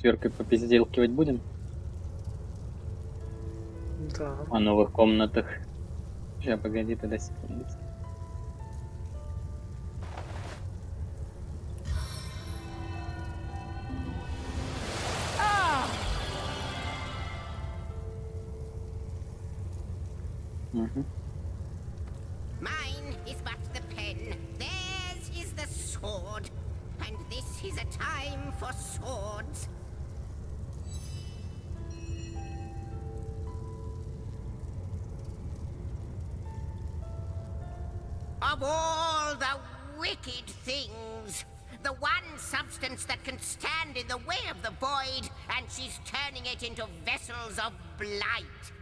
с Веркой попизделкивать будем? Да. О новых комнатах. Ща, погоди, тогда секундочку. Мгм. Mine is but the pen, theirs is the sword, and this is a time for swords. Of all the wicked things, the one substance that can stand in the way of the void, and she's turning it into vessels of blight.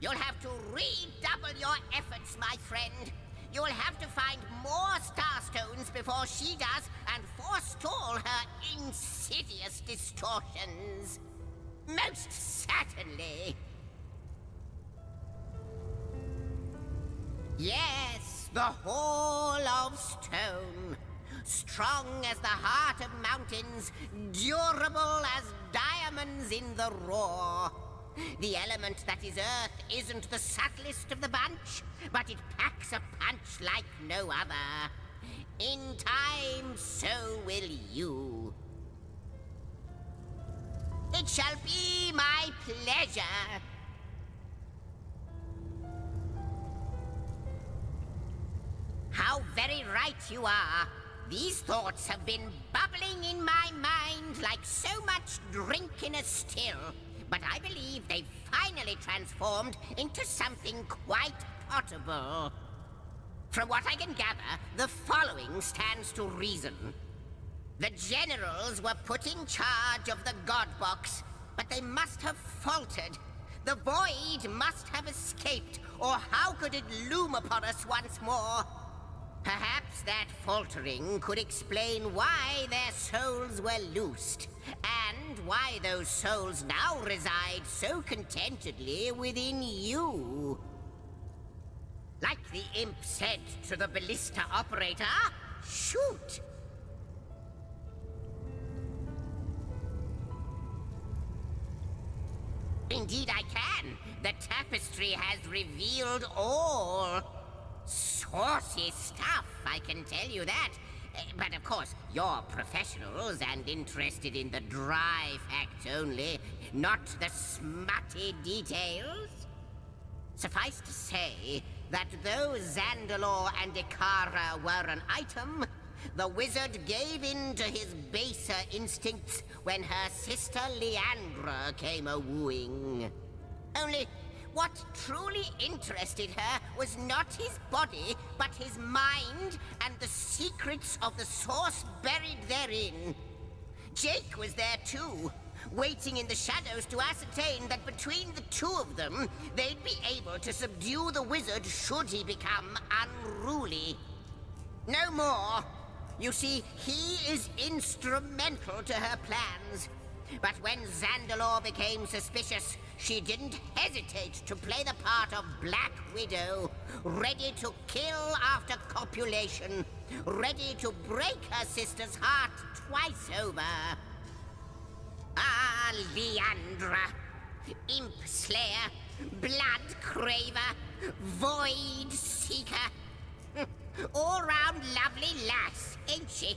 You'll have to redouble your efforts, my friend. You'll have to find more starstones before she does and forestall her insidious distortions. Most certainly. Yes, the Hall of Stone. Strong as the heart of mountains, durable as diamonds in the raw. The element that is Earth isn't the subtlest of the bunch, but it packs a punch like no other. In time, so will you. It shall be my pleasure. How very right you are. These thoughts have been bubbling in my mind like so much drink in a still. But I believe they've finally transformed into something quite potable. From what I can gather, the following stands to reason. The generals were put in charge of the God Box, but they must have faltered. The void must have escaped, or how could it loom upon us once more? Perhaps that faltering could explain why their souls were loosed, and why those souls now reside so contentedly within you. Like the imp said to the ballista operator, shoot! Indeed I can. The tapestry has revealed all. Saucy stuff, I can tell you that. But of course, you're professionals and interested in the dry facts only, not the smutty details. Suffice to say that though Zandalore and Ikara were an item, the wizard gave in to his baser instincts when her sister Leandra came a-wooing. Only, what truly interested her was not his body, but his mind and the secrets of the source buried therein. Jake was there too, waiting in the shadows to ascertain that between the two of them, they'd be able to subdue the wizard should he become unruly. No more. You see, he is instrumental to her plans. But when Zandalore became suspicious, she didn't hesitate to play the part of Black Widow, ready to kill after copulation, ready to break her sister's heart twice over. Ah, Leandra, Imp Slayer, Blood Craver, Void Seeker. All-round lovely lass, ain't she?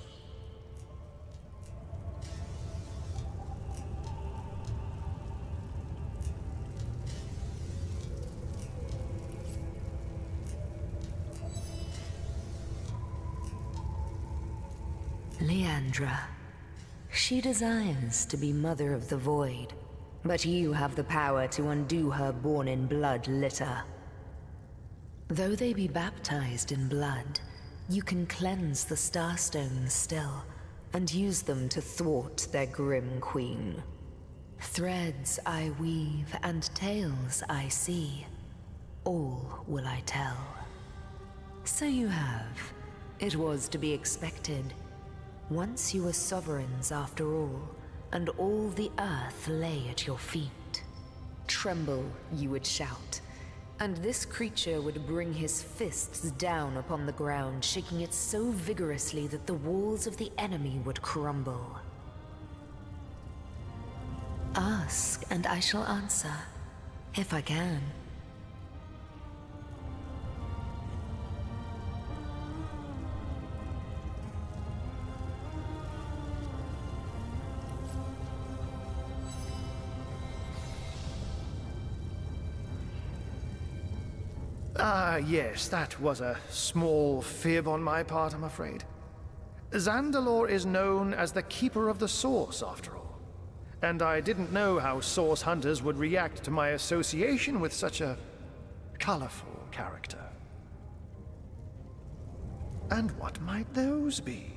Leandra. She desires to be Mother of the Void, but you have the power to undo her born-in-blood litter. Though they be baptized in blood, you can cleanse the Starstones still, and use them to thwart their grim queen. Threads I weave and tales I see, all will I tell. So you have. It was to be expected. Once you were sovereigns after all, and all the earth lay at your feet. Tremble, you would shout, and this creature would bring his fists down upon the ground, shaking it so vigorously that the walls of the enemy would crumble. Ask, and I shall answer, if I can. Yes, that was a small fib on my part, I'm afraid. Zandalore is known as the Keeper of the Source, after all. And I didn't know how Source Hunters would react to my association with such a colorful character. And what might those be?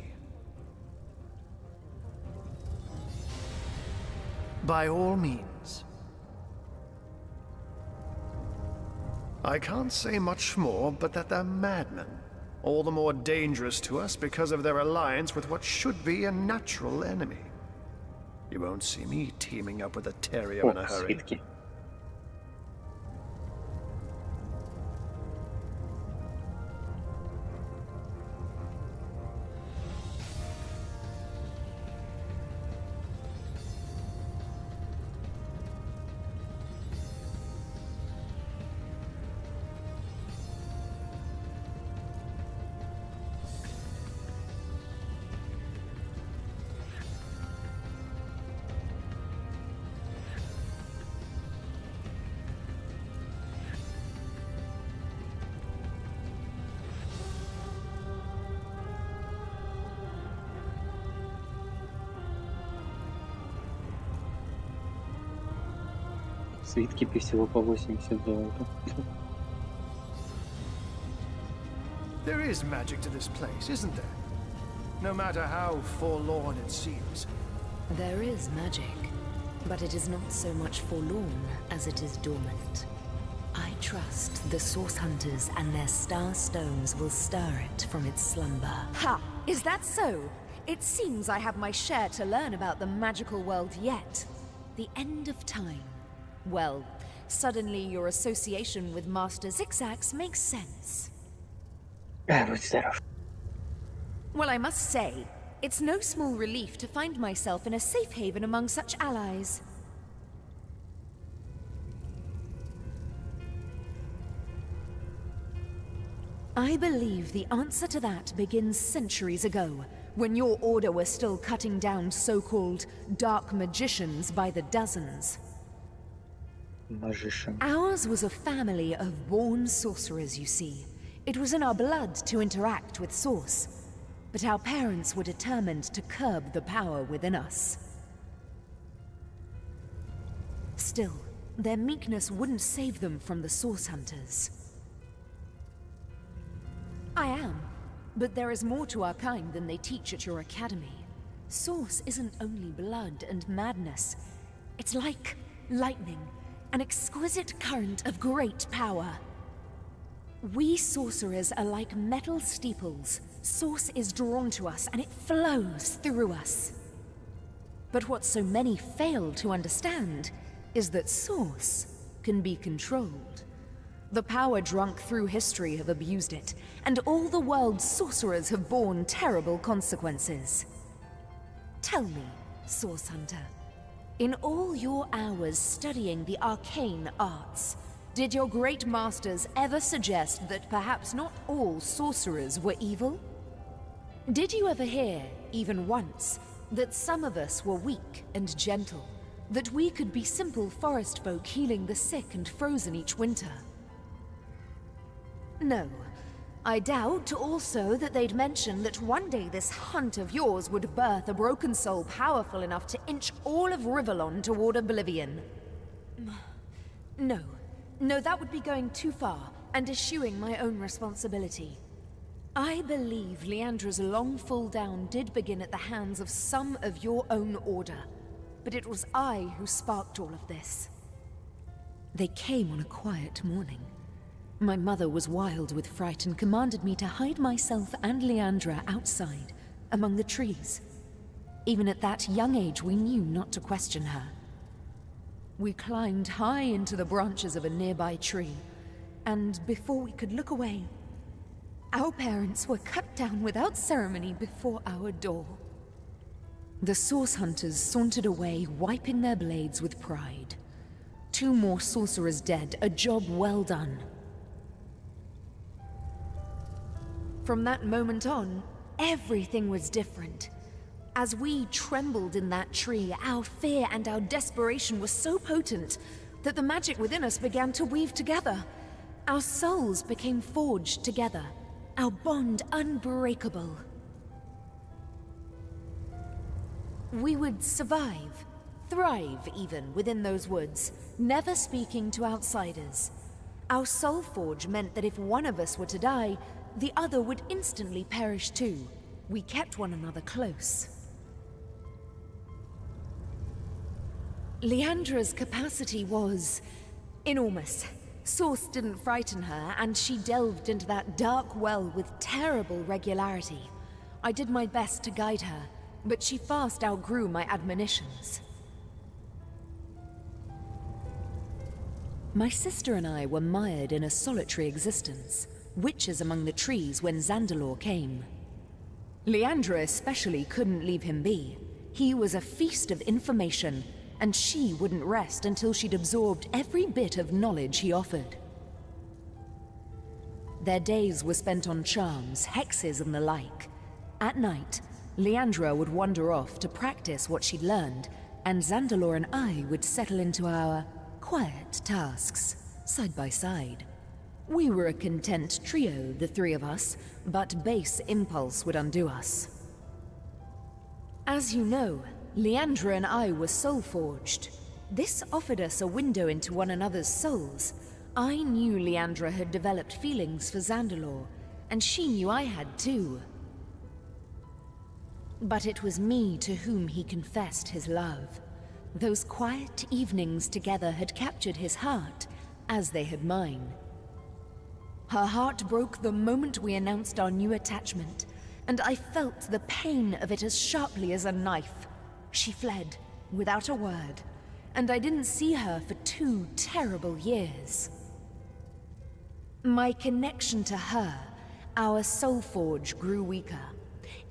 By all means. I can't say much more, but that they're madmen. All the more dangerous to us because of their alliance with what should be a natural enemy. You won't see me teaming up with a terrier in a О, hurry. свитки. Свитки всего по 80 золота. There is magic to this place, isn't there? No matter how forlorn it seems. There is magic, but it is not so much forlorn as it is dormant. I trust the Source Hunters and their star stones will stir it from its slumber. Ha! Is that so? It seems I have my share to learn about the magical world yet. The end of time. Well, suddenly your association with Master Zigzags makes sense. Будь здоров. Well, I must say, it's no small relief to find myself in a safe haven among such allies. I believe the answer to that begins centuries ago, when your order was still cutting down so-called dark magicians by the dozens. Magician. Ours was a family of born sorcerers, you see. It was in our blood to interact with Source, but our parents were determined to curb the power within us. Still, their meekness wouldn't save them from the Source Hunters. I am, but there is more to our kind than they teach at your academy. Source isn't only blood and madness. It's like lightning, an exquisite current of great power. We sorcerers are like metal steeples. Source is drawn to us and it flows through us. But what so many fail to understand is that Source can be controlled. The power drunk through history have abused it, and all the world's sorcerers have borne terrible consequences. Tell me, Source Hunter, in all your hours studying the arcane arts, did your great masters ever suggest that perhaps not all sorcerers were evil? Did you ever hear, even once, that some of us were weak and gentle, that we could be simple forest folk healing the sick and frozen each winter? No. I doubt also that they'd mention that one day this hunt of yours would birth a broken soul powerful enough to inch all of Rivellon toward oblivion. No. No, that would be going too far, and eschewing my own responsibility. I believe Leandra's long fall down did begin at the hands of some of your own order, but it was I who sparked all of this. They came on a quiet morning. My mother was wild with fright and commanded me to hide myself and Leandra outside, among the trees. Even at that young age, we knew not to question her. We climbed high into the branches of a nearby tree, and before we could look away, our parents were cut down without ceremony before our door. The Source Hunters sauntered away, wiping their blades with pride. 2 more sorcerers dead, a job well done. From that moment on, everything was different. As we trembled in that tree, our fear and our desperation were so potent that the magic within us began to weave together. Our souls became forged together, our bond unbreakable. We would survive, thrive even, within those woods, never speaking to outsiders. Our soul forge meant that if one of us were to die, the other would instantly perish too. We kept one another close. Leandra's capacity was enormous. Source didn't frighten her, and she delved into that dark well with terrible regularity. I did my best to guide her, but she fast outgrew my admonitions. My sister and I were mired in a solitary existence, witches among the trees when Zandalor came. Leandra especially couldn't leave him be. He was a feast of information, and she wouldn't rest until she'd absorbed every bit of knowledge he offered. Their days were spent on charms, hexes, and the like. At night, Leandra would wander off to practice what she'd learned, and Zandalor and I would settle into our quiet tasks, side by side. We were a content trio, the 3 of us, but base impulse would undo us. As you know, Leandra and I were soul-forged. This offered us a window into one another's souls. I knew Leandra had developed feelings for Zandalor, and she knew I had too. But it was me to whom he confessed his love. Those quiet evenings together had captured his heart, as they had mine. Her heart broke the moment we announced our new attachment, and I felt the pain of it as sharply as a knife. She fled, without a word, and I didn't see her for 2 terrible years. My connection to her, our soul forge, grew weaker.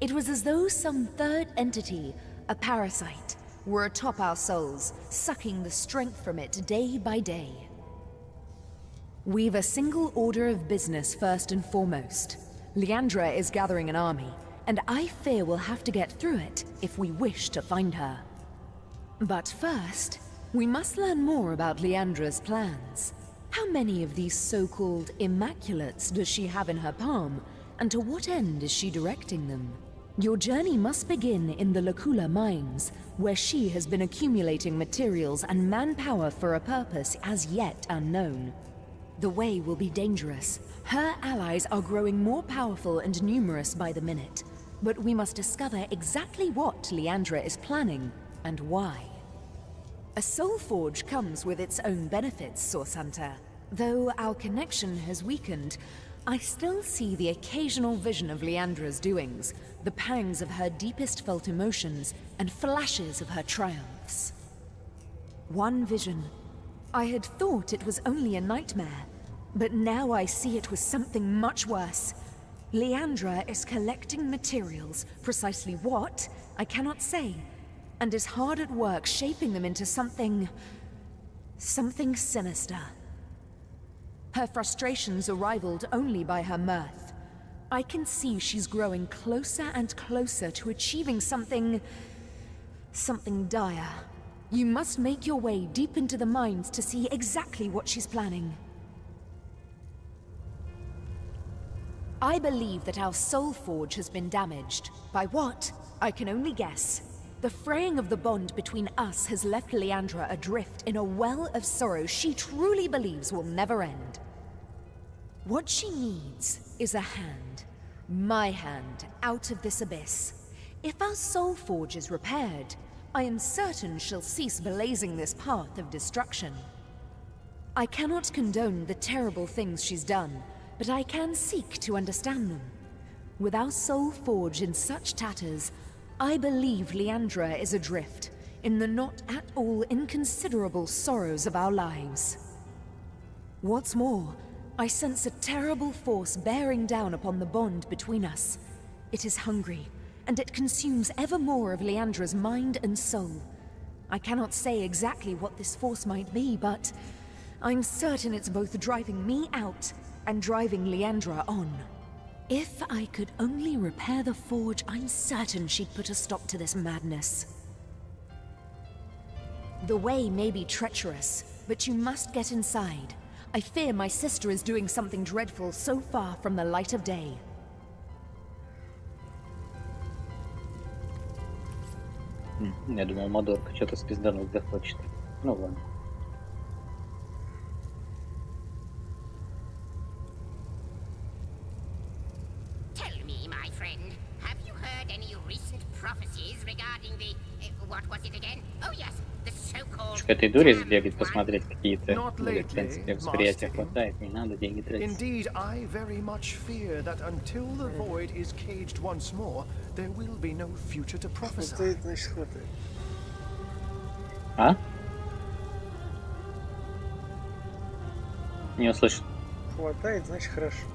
It was as though some third entity, a parasite, were atop our souls, sucking the strength from it day by day. We've a single order of business first and foremost. Leandra is gathering an army, and I fear we'll have to get through it if we wish to find her. But first, we must learn more about Leandra's plans. How many of these so-called Immaculates does she have in her palm, and to what end is she directing them? Your journey must begin in the Lacula mines, where she has been accumulating materials and manpower for a purpose as yet unknown. The way will be dangerous. Her allies are growing more powerful and numerous by the minute. But we must discover exactly what Leandra is planning, and why. A soul forge comes with its own benefits, Source Hunter. Though our connection has weakened, I still see the occasional vision of Leandra's doings, the pangs of her deepest felt emotions, and flashes of her triumphs. One vision. I had thought it was only a nightmare, but now I see it was something much worse. Leandra is collecting materials, precisely what, I cannot say, and is hard at work shaping them into something sinister. Her frustrations are rivaled only by her mirth. I can see she's growing closer and closer to achieving something dire. You must make your way deep into the mines to see exactly what she's planning. I believe that our soul forge has been damaged. By what? I can only guess. The fraying of the bond between us has left Leandra adrift in a well of sorrow she truly believes will never end. What she needs is a hand, my hand, out of this abyss. If our soul forge is repaired, I am certain she'll cease blazing this path of destruction. I cannot condone the terrible things she's done, but I can seek to understand them. With our soul forge in such tatters, I believe Leandra is adrift in the not at all inconsiderable sorrows of our lives. What's more, I sense a terrible force bearing down upon the bond between us. It is hungry, and it consumes ever more of Leandra's mind and soul. I cannot say exactly what this force might be, but I'm certain it's both driving me out and driving Leandra on. If I could only repair the forge, I'm certain she'd put a stop to this madness. The way may be treacherous, but you must get inside. I fear my sister is doing something dreadful so far from the light of day. Я думал, Мадорка что-то спиздануть захочет. Ну ладно. Tell me, my friend, have you heard any recent prophecies regarding the... what was it again? Oh yes, the so-called... К этой дуре damned сбегать, one? посмотреть какие-то. Not Или, в принципе, lately, восприятия Master. хватает, не надо деньги тратить. Indeed, I very much fear that until the void is caged once more, there will be no future to prophesy. Хватает, значит хватает. А? Не услышал. Хватает, значит хорошо.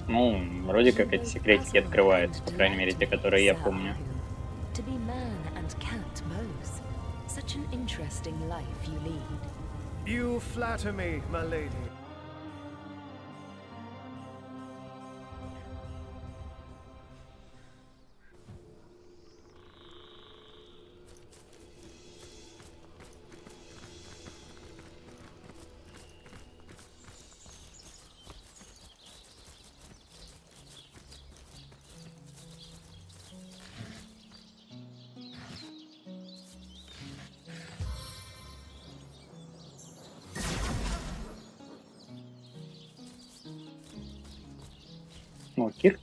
Ну, вроде как эти секретики открываются, по крайней мере, те, которые я помню. To be man and cat both. Such an interesting life you lead. You flatter me, my lady. Ну, Кир.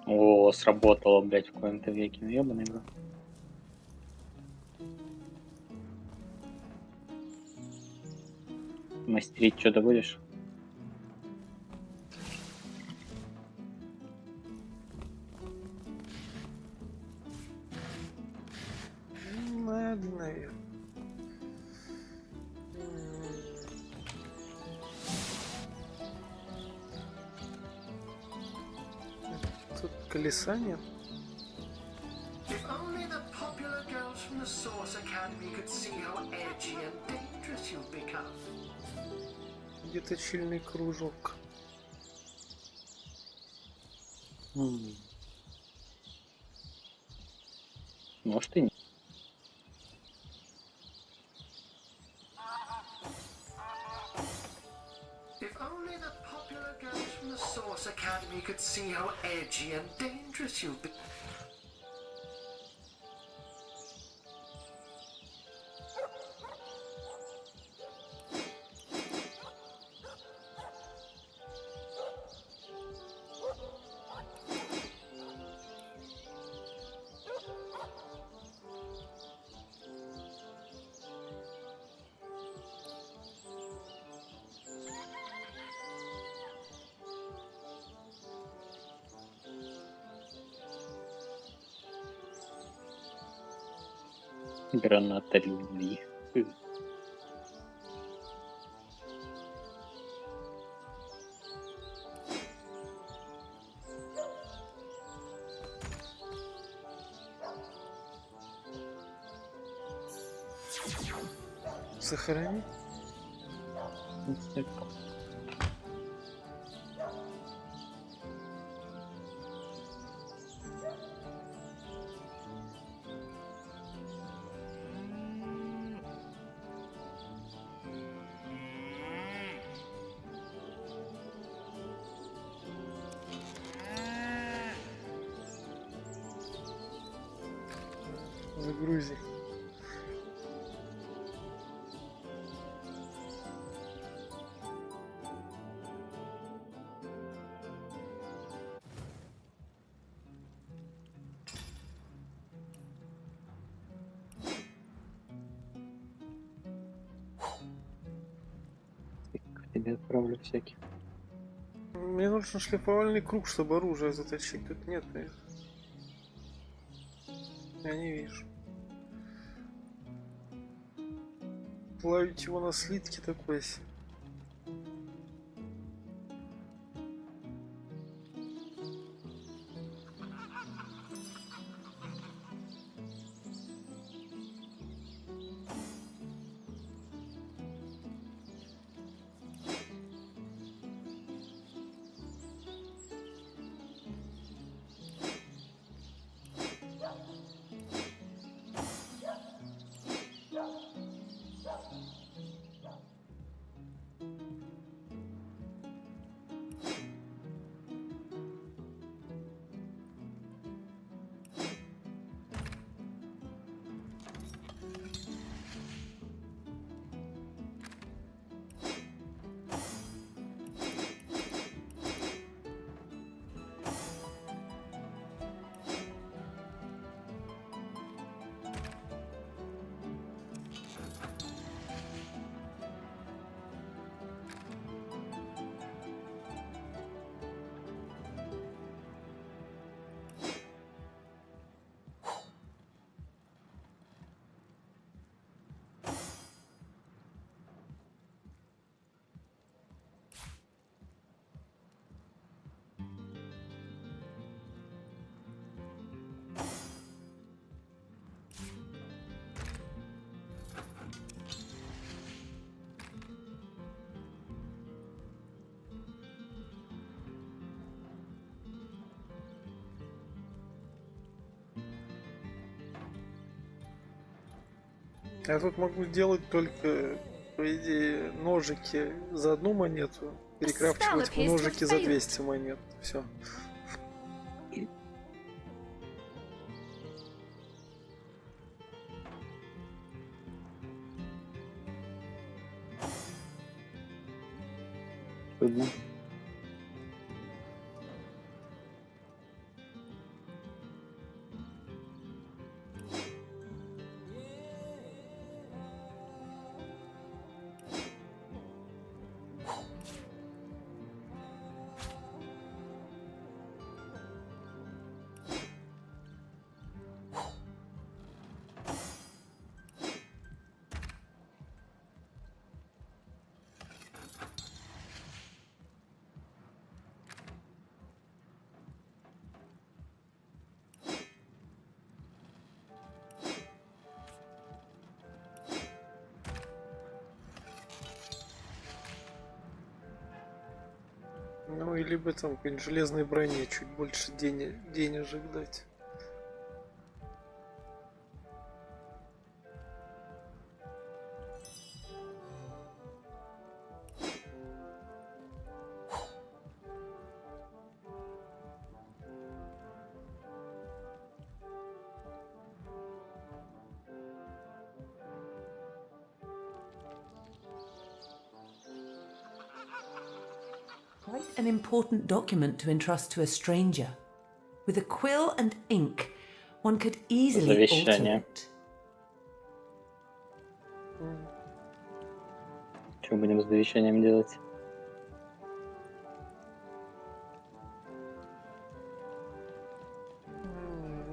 О, сработало, блядь, в коем-то веке. Ну, ёбаный в рот. Мастерить что-то будешь? Надо, наверное. Тут колеса нет. If only the popular girls from the Source Academy could see how edgy and dangerous you've become. Где-то чильный кружок. Может и нет. If only the popular girls from the Source Academy could see how edgy and dangerous you've become. Граната любви. Сохрани. Загрузи. тебе отправлю всяких. Мне нужен шлифовальный круг, чтобы оружие заточить. Тут нет их. Я не вижу. Плавить его на слитке такой себе. Я тут могу сделать только, по идее, ножики за 1 монету, перекрафчивать в ножики за 200 монет. Все. Трудно. Ну и либо там какой-нибудь железной броне чуть больше денежек дать. Quite an important document to entrust to a stranger. With a quill and ink, one could easily alter Завещание. it. Что будем с завещанием делать?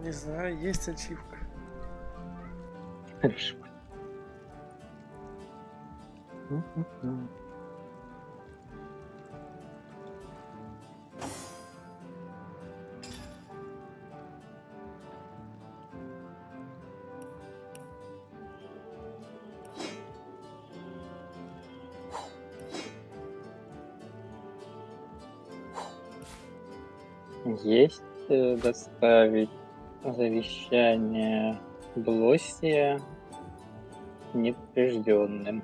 Не знаю, есть ачивка. Хорошо. Есть доставить завещание Блоссия непрежденным.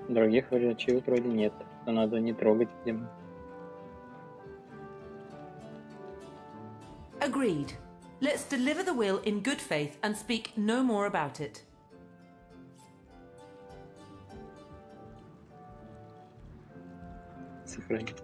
Других врачей вроде нет. Но надо не трогать, видимо. Agreed. Let's deliver the will in good faith and speak no more about it. Сохранить.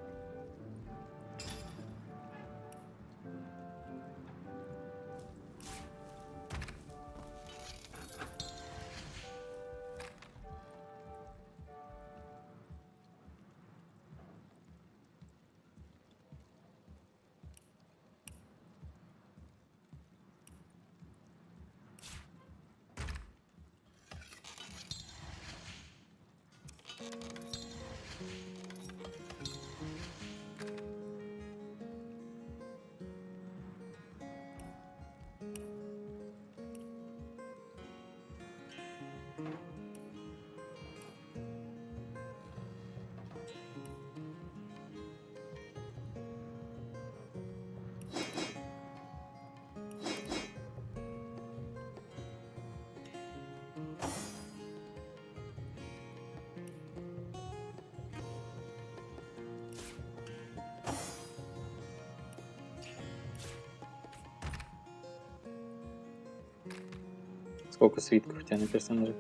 Сколько свитков у тебя на персонаже?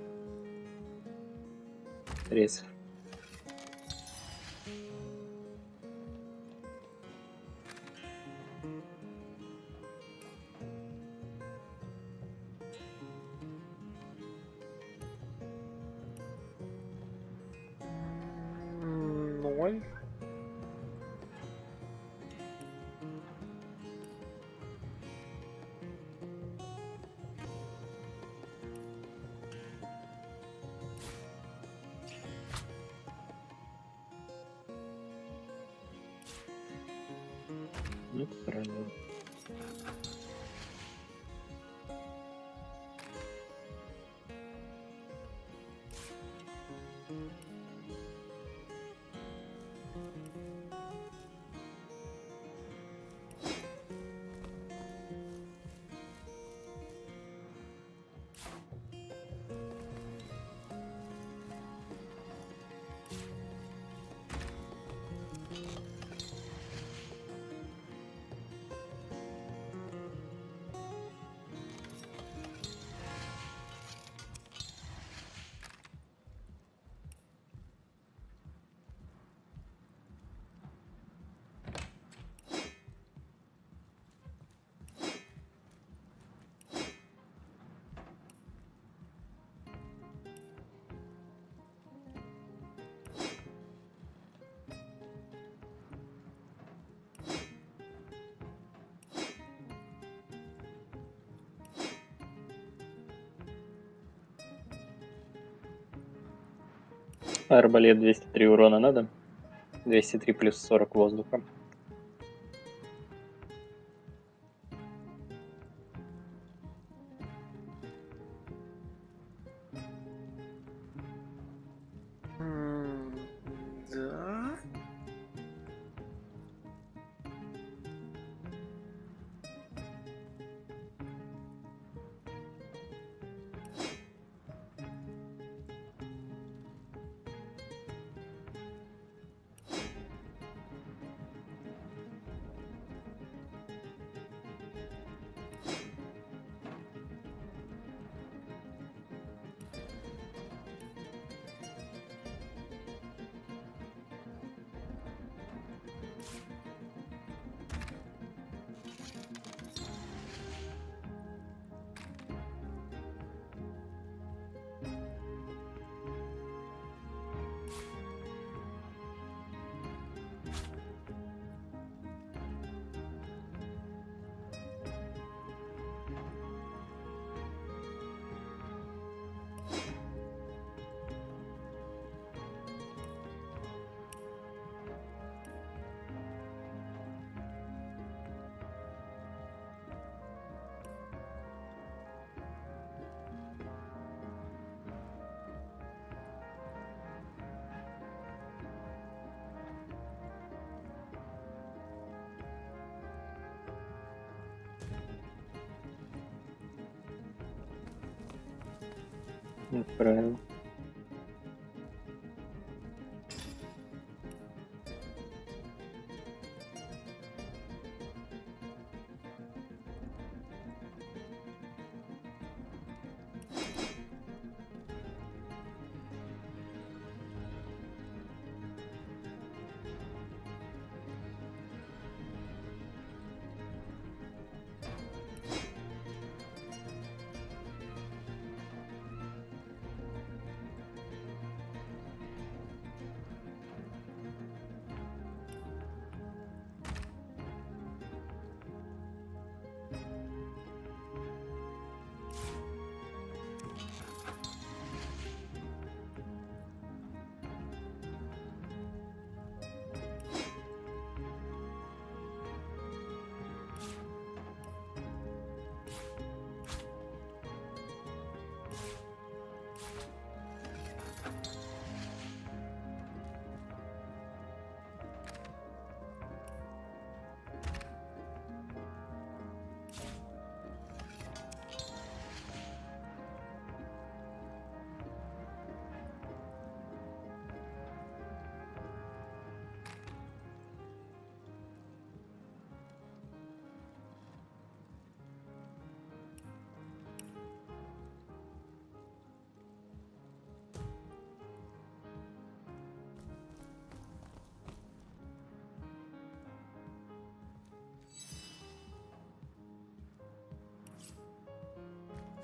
Рейсов. Ноль. Ну, это правильно. Арбалет 203 урона надо. 203 плюс 40 воздуха. Да. Отправил.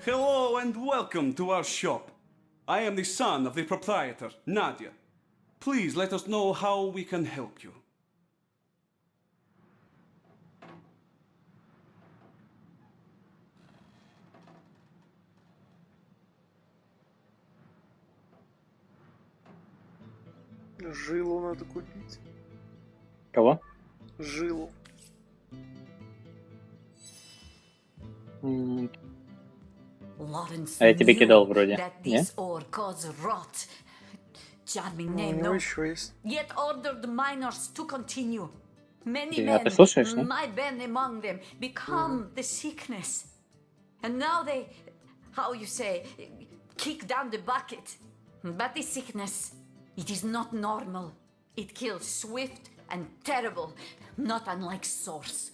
Hello and welcome to our shop. I am the son of the proprietor, Nadia. Please let us know how we can help you. Жилу надо купить. Кого? Жилу. Lawrence А я тебе knew кидал вроде. that Не? this ore caused rot. Charming У name, него no? еще есть. Yet ordered the miners to continue. Many А men, ты слушаешь, да? my Ben among them, become the sickness. And now they, how you say, kick down the bucket. But the sickness, it is not normal. It kills swift and terrible, not unlike Source.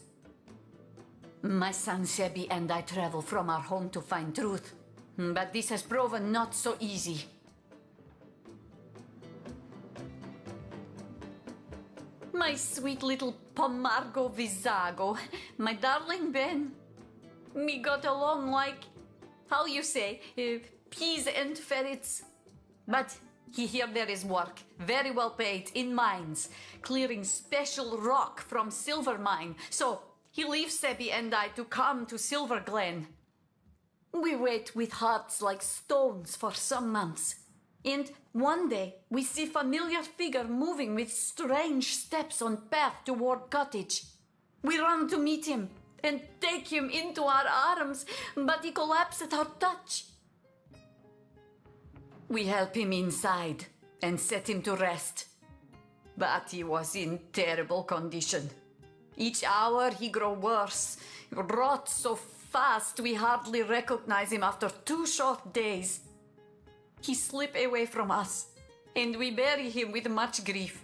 My son Sebi and I travel from our home to find truth. But this has proven not so easy. My sweet little Pomargo Vizago, my darling Ben. We got along like, how you say, peas and ferrets. But here there is work, very well paid, in mines, clearing special rock from Silver Mine. So he leaves Sebi and I to come to Silver Glen. We wait with hearts like stones for some months. And one day we see familiar figure moving with strange steps on path toward cottage. We run to meet him and take him into our arms, but he collapses at our touch. We help him inside and set him to rest. But he was in terrible condition. Each hour he grow worse, rot so fast we hardly recognize him after 2 short days. He slip away from us, and we bury him with much grief.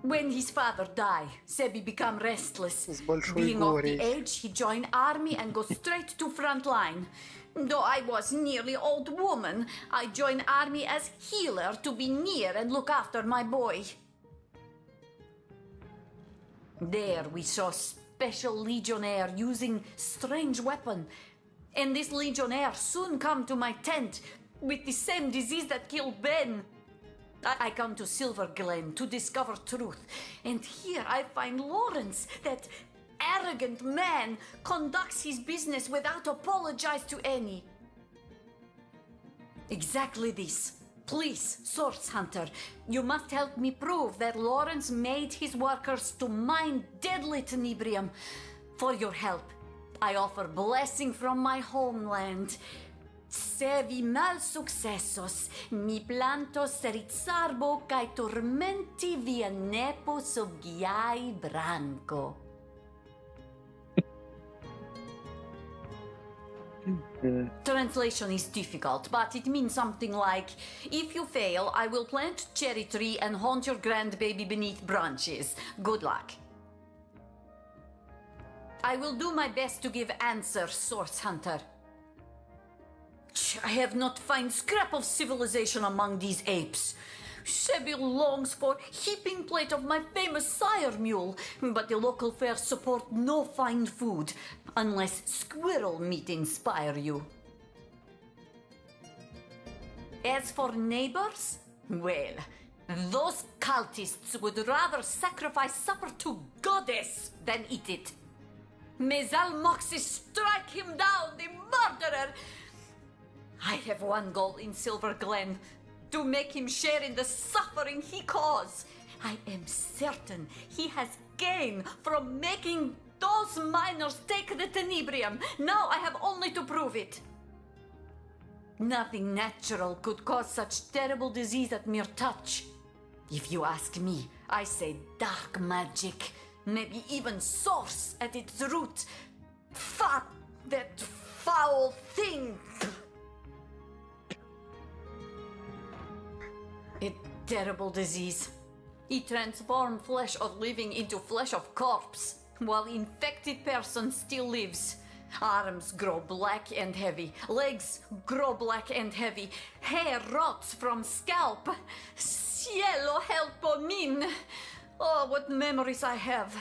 When his father die, Sebi become restless. С большой Being of the горей. age, he join army and go straight to front line. Though I was nearly old woman, I join army as healer to be near and look after my boy. There we saw special legionnaire using strange weapon. And this legionnaire soon come to my tent with the same disease that killed Ben. I come to Silver Glen to discover truth. And here I find Lawrence, that arrogant man, conducts his business without apologize to any. Exactly this. Please, Source Hunter, you must help me prove that Lawrence made his workers to mine deadly tenebrium. For your help, I offer blessing from my homeland. Se vi mal successos, mi plantos rizzarbo cae tormenti via nepo soggiai branco. Translation is difficult, but it means something like, if you fail, I will plant cherry tree and haunt your grandbaby beneath branches. Good luck. I will do my best to give answer, Source Hunter. I have not found scrap of civilization among these apes. Sebi longs for heaping plate of my famous sire mule, but the local fairs support no fine food, unless squirrel meat inspire you. As for neighbors, well, those cultists would rather sacrifice supper to goddess than eat it. May Zalmoxis strike him down, the murderer! I have one goal in Silver Glen, to make him share in the suffering he caused. I am certain he has gained from making those miners take the tenebrium. Now I have only to prove prove it. Nothing natural could cause such terrible disease at mere touch. If you ask me, I say dark magic. Maybe even source at its root. That foul thing! A terrible disease. It transforms flesh of living into flesh of corpse, while infected person still lives. Arms grow black and heavy, legs grow black and heavy, hair rots from scalp. Cielo helpo min! Oh, what memories I have.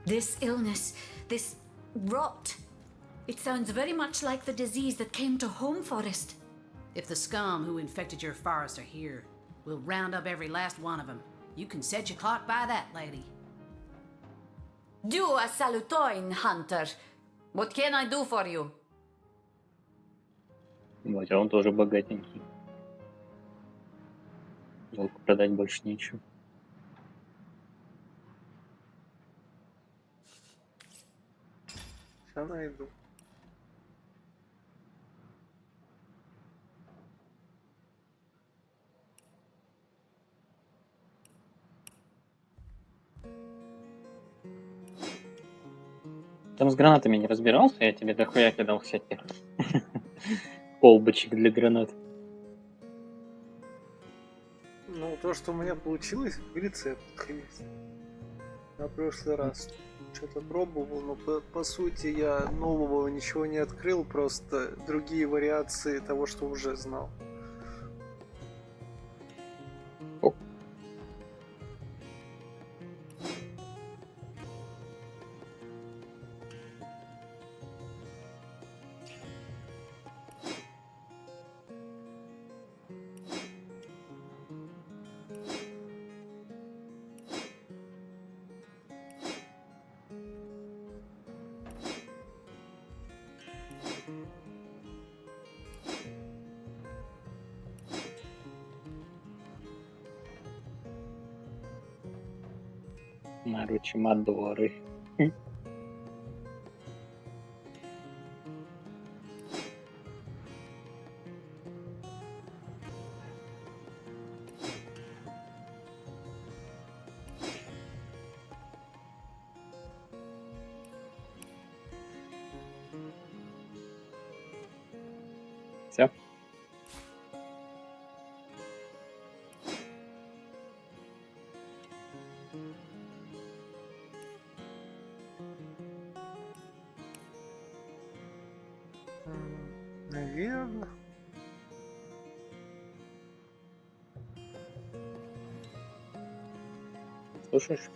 This illness, this rot, it sounds very much like the disease that came to Home Forest. If the scum who infected your forest are here, we'll round up every last one of them. You can set your clock by that, lady. Do a salutoin, Hunter. What can I do for you? Вот, а он тоже богатенький. Жалко, продать больше нечего. Сейчас найду. Там с гранатами не разбирался, я тебе дохуя кидал всяких колбочек для гранат. Ну, то, что у меня получилось, в рецептах есть. На прошлый раз что-то пробовал, но по сути я нового ничего не открыл, просто другие вариации того, что уже знал. Маручимадоры. Все. Наверное. Слушаешь?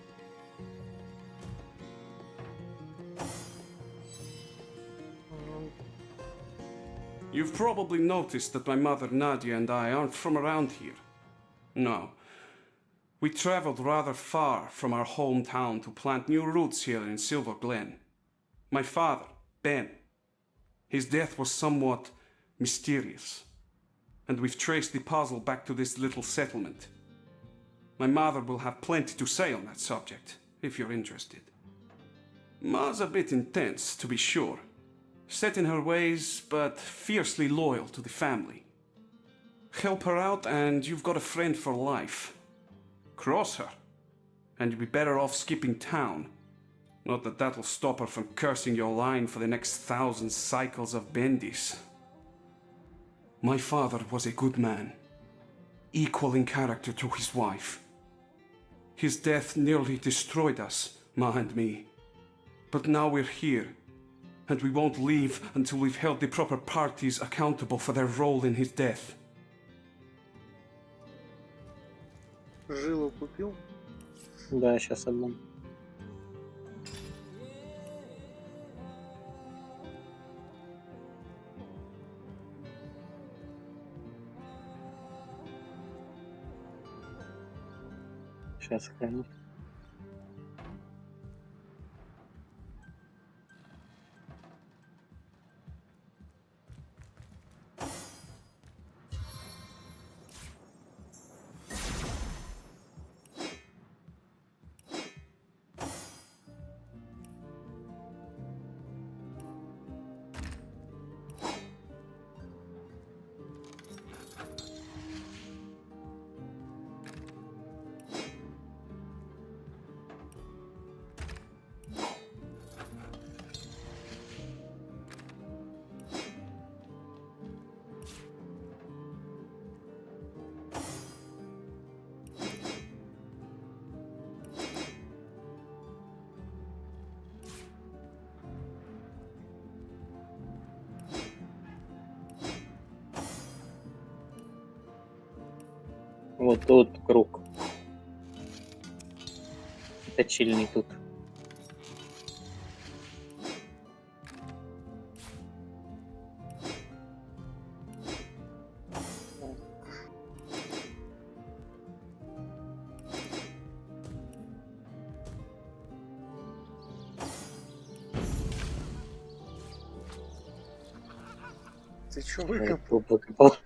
You've probably noticed that my mother Nadia and I aren't from around here. No. We traveled rather far from our hometown to plant new roots here in Silver Glen. My father, Ben, his death was somewhat mysterious, and we've traced the puzzle back to this little settlement. My mother will have plenty to say on that subject, if you're interested. Ma's a bit intense, to be sure. Set in her ways, but fiercely loyal to the family. Help her out and you've got a friend for life. Cross her, and you'll be better off skipping town. Not that that'll stop her from cursing your line for the next 1,000 cycles of Bendis. My father was a good man, equal in character to his wife. His death nearly destroyed us, Ma and me. But now we're here, and we won't leave until we've held the proper parties accountable for their role in his death. Жилу купил? Да, сейчас одну. Сейчас храню. Вот тут круг. Точильный тут. Ты чё Я выкопал? выкопал.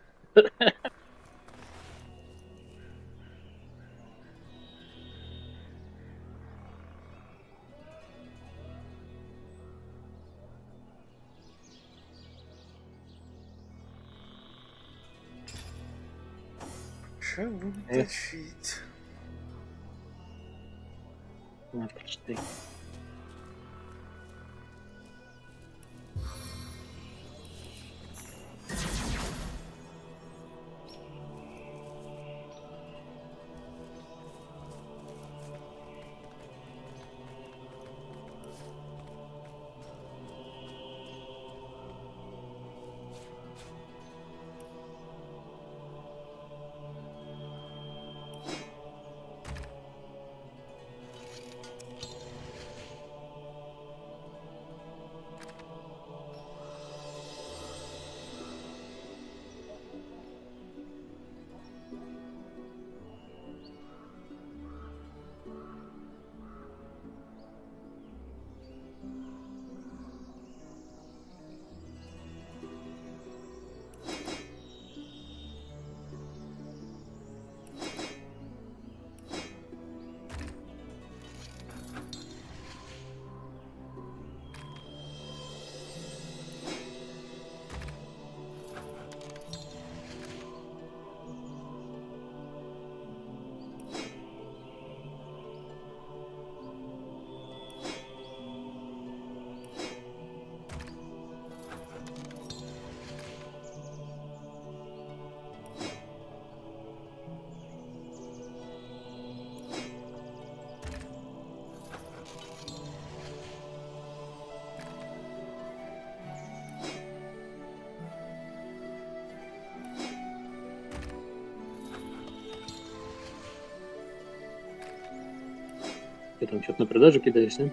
Ща буду Эх. точить. На, почитай. Ты там что-то на продажу кидаешь, да?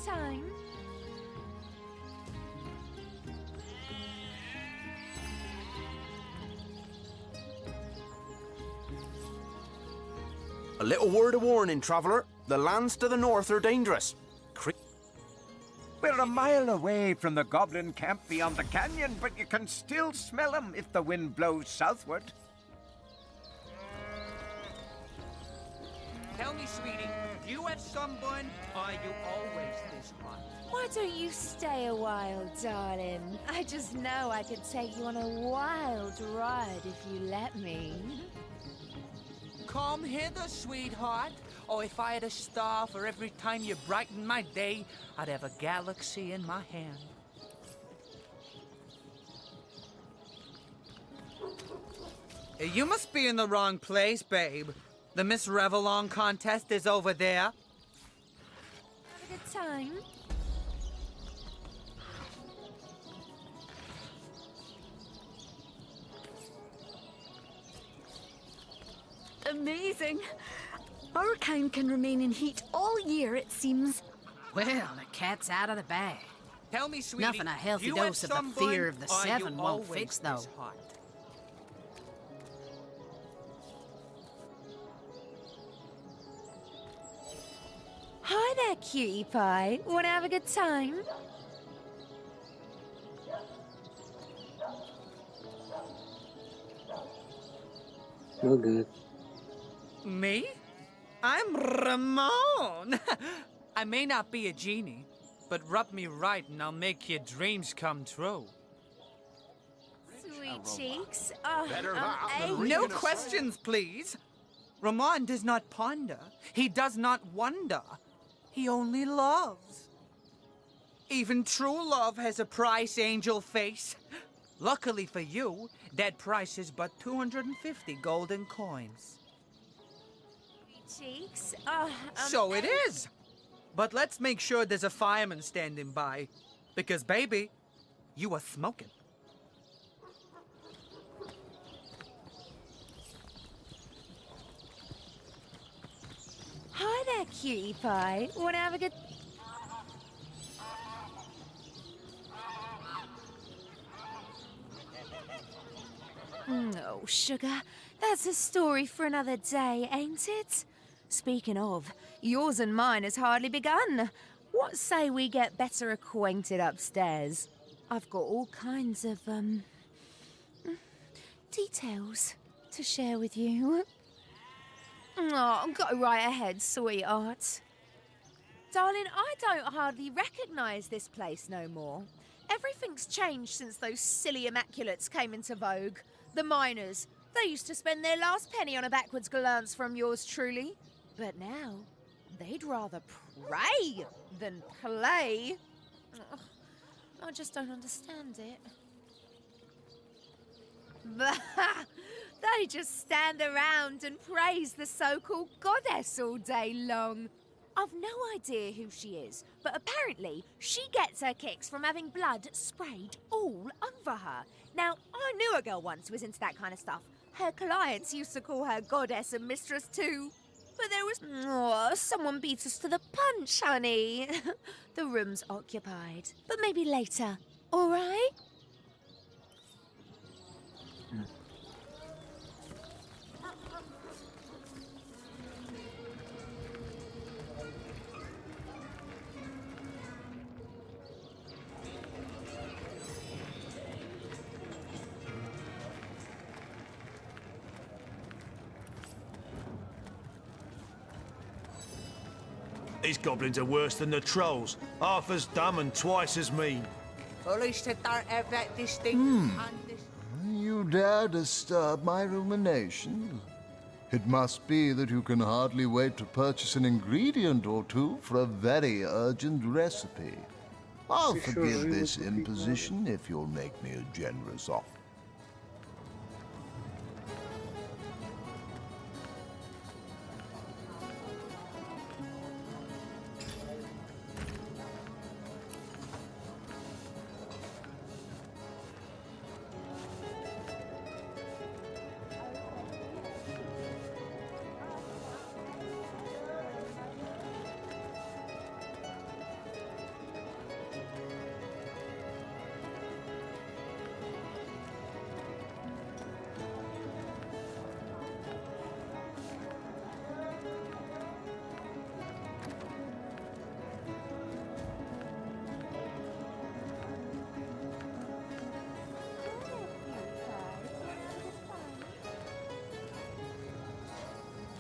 time? A little word of warning, traveller. The lands to the north are dangerous. We're a mile away from the goblin camp beyond the canyon, but you can still smell them if the wind blows southward. Tell me, sweetie, you have sunburn, or are you always this hot? Why don't you stay a while, darling? I just know I could take you on a wild ride if you let me. Come hither, sweetheart. Or if I had a star for every time you brighten my day, I'd have a galaxy in my hand. You must be in the wrong place, babe. The Miss Revellon contest is over there. Have a good time. Amazing. Our kind can remain in heat all year, it seems. Well, the cat's out of the bag. Tell me, sweetie, Nothing a healthy you have dose of the sunburn, fear of the or are you seven won't always fix, though. this hot? Hi there, cutie pie. Wanna have a good time? No good. Me? I'm Ramon. I may not be a genie, but rub me right and I'll make your dreams come true. Sweet cheeks. Oh, No questions, please. Ramon does not ponder. He does not wonder. He only loves. Even true love has a price, angel face. Luckily for you, that price is but 250 golden coins. cheeks. Oh, So it is. But let's make sure there's a fireman standing by. Because, baby, you are smoking. Hi there, cutie pie. Wanna have a good... Oh, sugar. That's a story for another day, ain't it? Speaking of, yours and mine has hardly begun. What say we get better acquainted upstairs? I've got all kinds of, details to share with you. Oh, go right ahead, sweetheart. Darling, I don't hardly recognise this place no more. Everything's changed since those silly immaculates came into vogue. The miners, they used to spend their last penny on a backwards glance from yours truly. But now, they'd rather pray than play. Ugh, I just don't understand it. They just stand around and praise the so-called goddess all day long. I've no idea who she is, but apparently she gets her kicks from having blood sprayed all over her. Now, I knew a girl once who was into that kind of stuff. Her clients used to call her goddess and mistress too. But there was... Oh, someone beat us to the punch, honey. The room's occupied, but maybe later, all right? These goblins are worse than the trolls. Half as dumb and twice as mean. At least they don't have that distinct... You dare disturb my ruminations? It must be that you can hardly wait to purchase an ingredient or two for a very urgent recipe. I'll forgive this imposition if you'll make me a generous offer.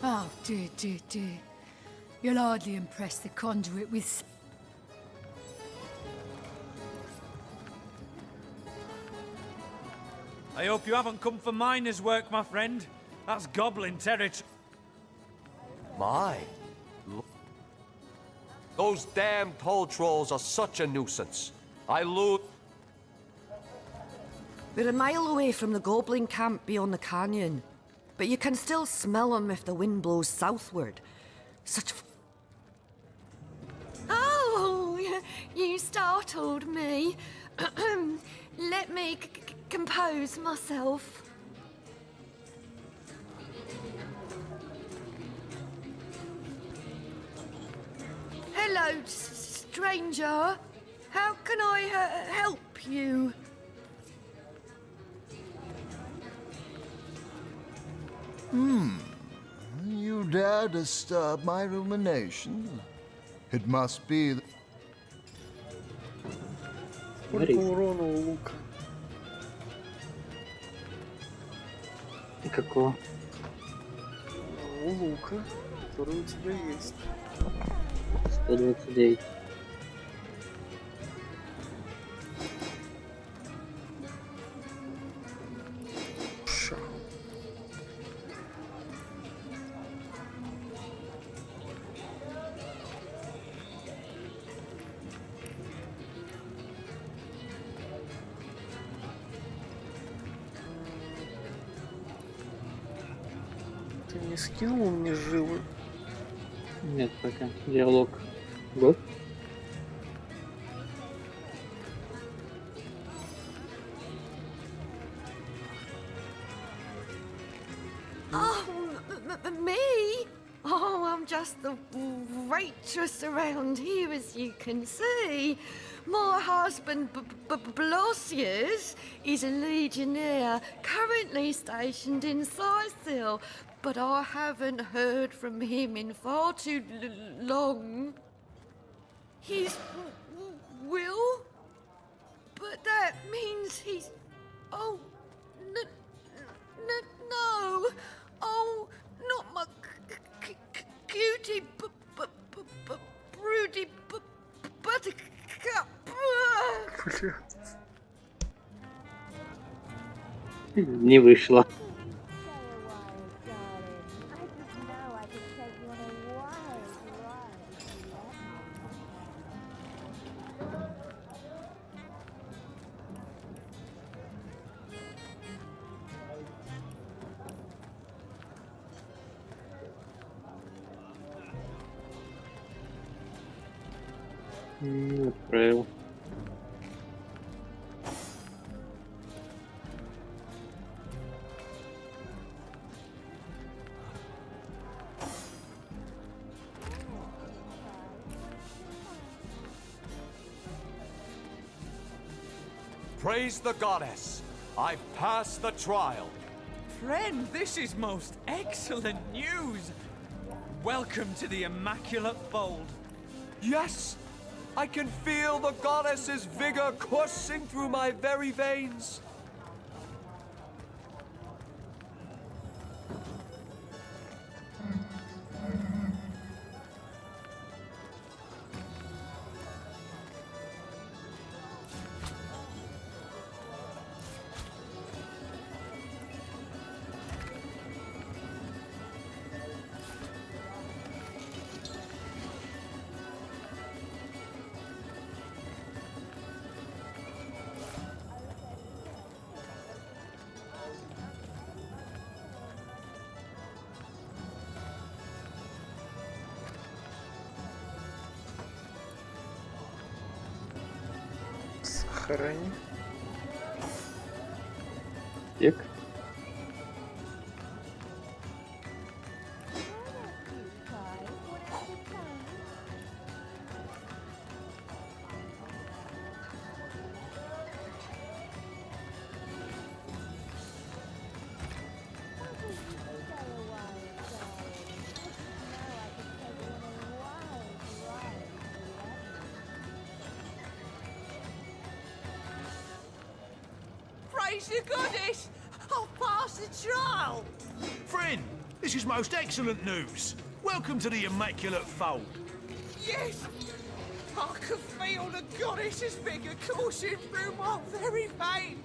Oh, dear, dear, dear. You'll hardly impress the conduit with... I hope you haven't come for miner's work, my friend. That's goblin territory. My. Those damn toll trolls are such a nuisance. I lose. We're a mile away from the goblin camp beyond the canyon, but you can still smell them if the wind blows southward. Such... Oh, you startled me. Let me compose myself. Hello, stranger. How can I help you? You dare disturb my ruminations? It must be... Сколько урона у лука? И какого? У лука, который у тебя есть. 129. Ты не скинул мне жилы? Нет, пока. Диалог. Год. Oh, me? Oh, I'm just the waitress around here, as you can see. My husband, Blossius, is a legionnaire currently stationed in Sicil, but I haven't heard from him in far too long. He's Will? But that means he's... Oh, no. Oh, not my cutie, broody buttercup. Не вышло. Отправил. Praise the goddess. I've passed the trial. Friend, this is most excellent news. Welcome to the Immaculate Fold. Yes! I can feel the goddess's vigor coursing through my very veins. Сохрани. Так. Praise the goddess! I'll pass the trial! Friend, This is most excellent news. Welcome to the Immaculate Fold. Yes! I can feel the goddess's vigour coursing through my very veins.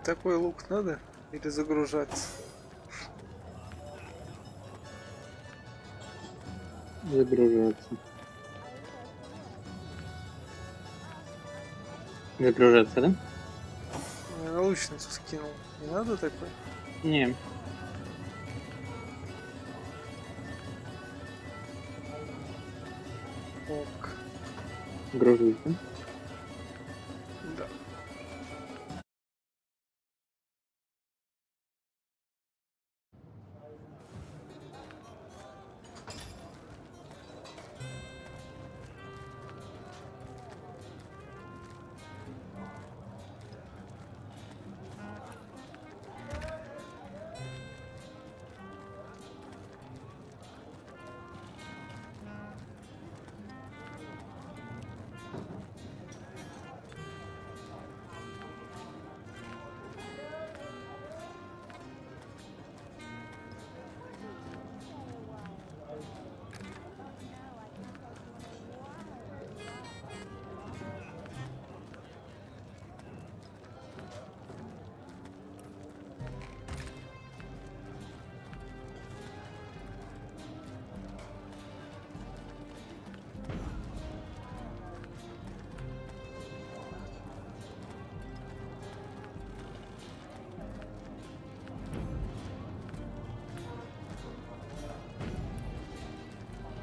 Такой лук надо или загружаться? Загружаться. Загружаться, да? Я на лучницу скинул. Не надо такой? Не. Ок. Гружусь, да? Да.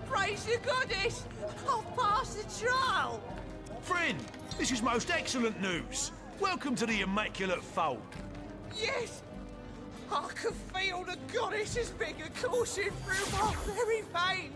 Praise the goddess! I've passed the trial! Friend, this is most excellent news. Welcome to the Immaculate Fold. Yes! I can feel the goddess's vigour coursing through my very veins.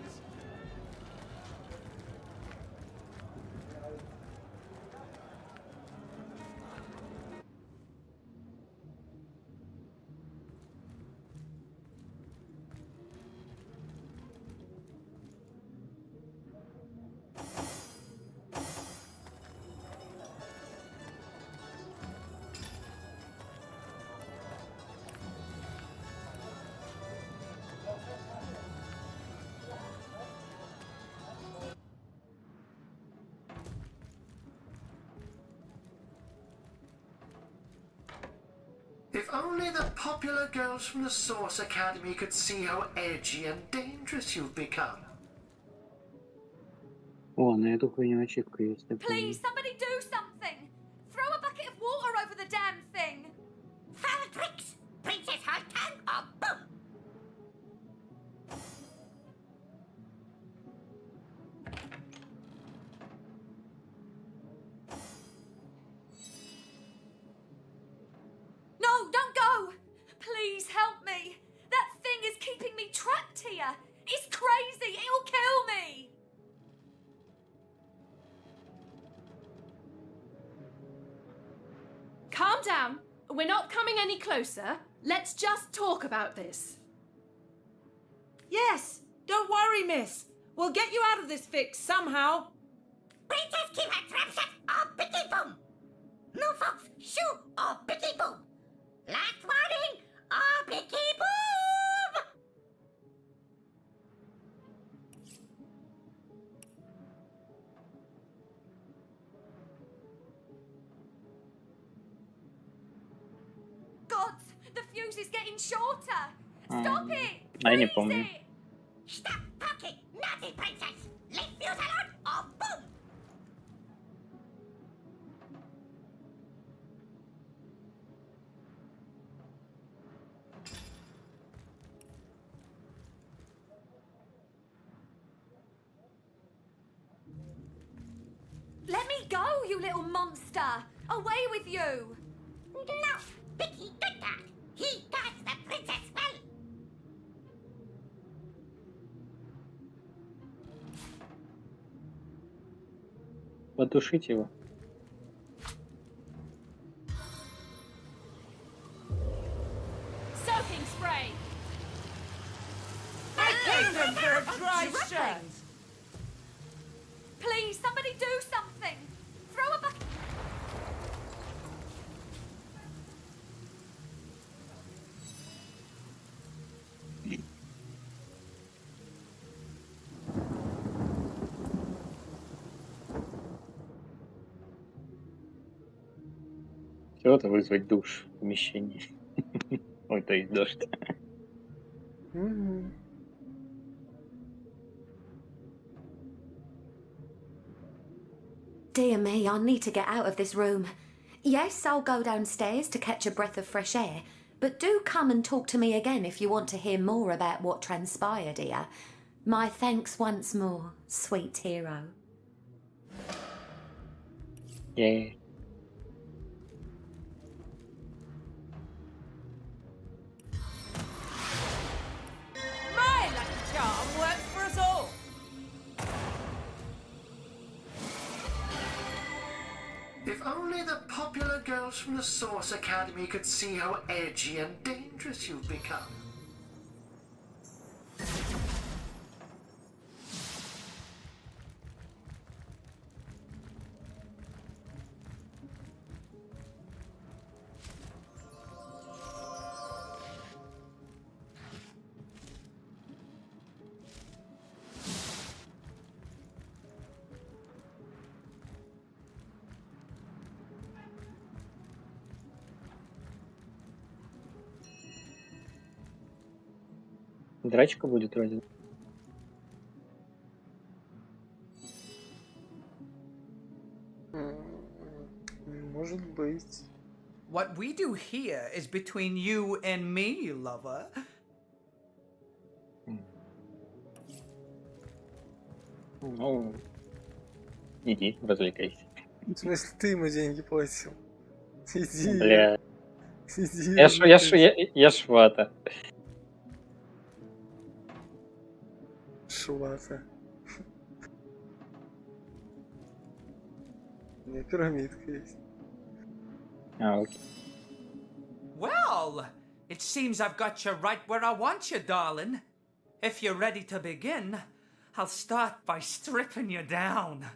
If only the popular girls from the Source Academy could see how edgy and dangerous you've become. О, на эту хуйню ачивка есть. я помню. Please, somebody do something! Throw a bucket of water over the damn thing! Foul tricks! Princess Hulk or boom! No, don't go! Please help me! That thing is keeping me trapped here! It's crazy! It'll kill me! Calm down. We're not coming any closer. Let's just talk about this. Yes! Don't worry, miss. We'll get you out of this fix somehow. Princess keep her trap shut or picky boom. No fox, shoo or picky boom. Last warning or picky boom. Gods, the fuse is getting shorter. Stop it! Я не помню. Stop talking, naughty princess. Leave fuse alone or boom. Let me go, you little monster! Away with you! No, Picky did that. He does the princess well. Потушить его. Soaking spray! I came them for a dry strand. Please, somebody do something! Throw a bucket. Всего-то вызвать душ в помещении. Ой, то есть дождь. Dear me, I need to get out of this room. Yes, I'll go downstairs to catch a breath of fresh air, but do come and talk to me again if you want to hear more about what transpired here. My thanks once more, sweet hero. Yeah. My lucky charm works for us all. If only the popular girls from the Source Academy could see how edgy and dangerous you've become. Драчка будет вроде. Может быть. What we do here is between you and me, lover. Ну, иди, развлекайся. В смысле, ты ему деньги платил? Иди. Бля. Иди. Я швата. Швата. У меня пирамидка есть. А, окей. Well, it seems I've got you right where I want you, darling. If you're ready to begin, I'll start by stripping you down.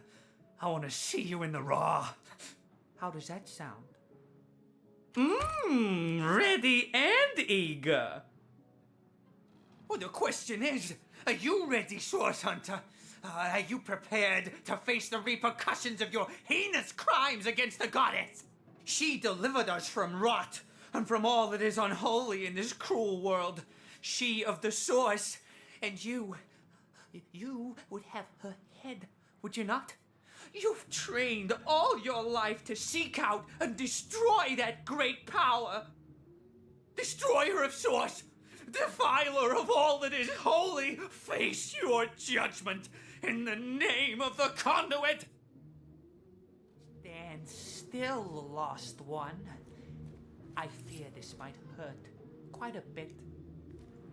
I want to see you in the raw. How does that sound? Ready and eager. Well, the question is, are you ready, Source Hunter? Are you prepared to face the repercussions of your heinous crimes against the goddess? She delivered us from rot and from all that is unholy in this cruel world. She of the Source, and you would have her head, would you not? You've trained all your life to seek out and destroy that great power. Destroyer of Source, defiler of all that is holy, face your judgment in the name of the conduit. Stand still, lost one. I fear this might hurt quite a bit.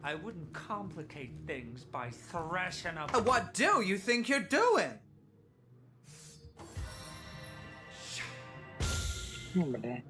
I wouldn't complicate things by thrashing up. What do you think you're doing? Бля.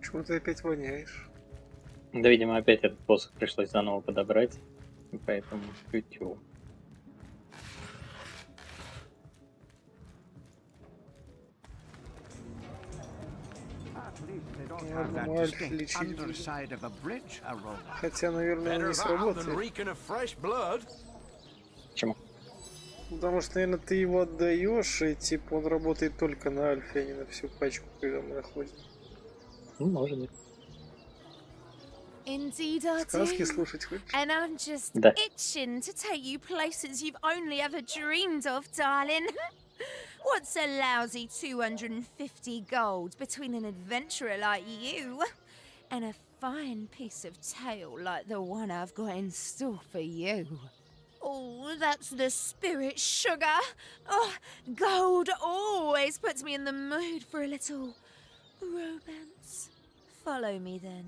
Почему ты опять воняешь? Да, видимо, опять этот посох пришлось заново подобрать, и поэтому тю-тю. Я думаю, Альф лечить будет. Хотя, наверное, он не сработает. Почему? Потому что, наверное, ты его отдаешь, и типа он работает только на Альфе, а не на всю пачку, когда мы находим. Ну, может быть. Indeed I Сказки do. слушать хочешь? And I'm just Да. itching to take you places you've only ever dreamed of, darling. What's a lousy 250 gold between an adventurer like you and a fine piece of tale like the one I've got in store for you? Oh, that's the spirit, sugar. Oh, gold always puts me in the mood for a little romance. Follow me then.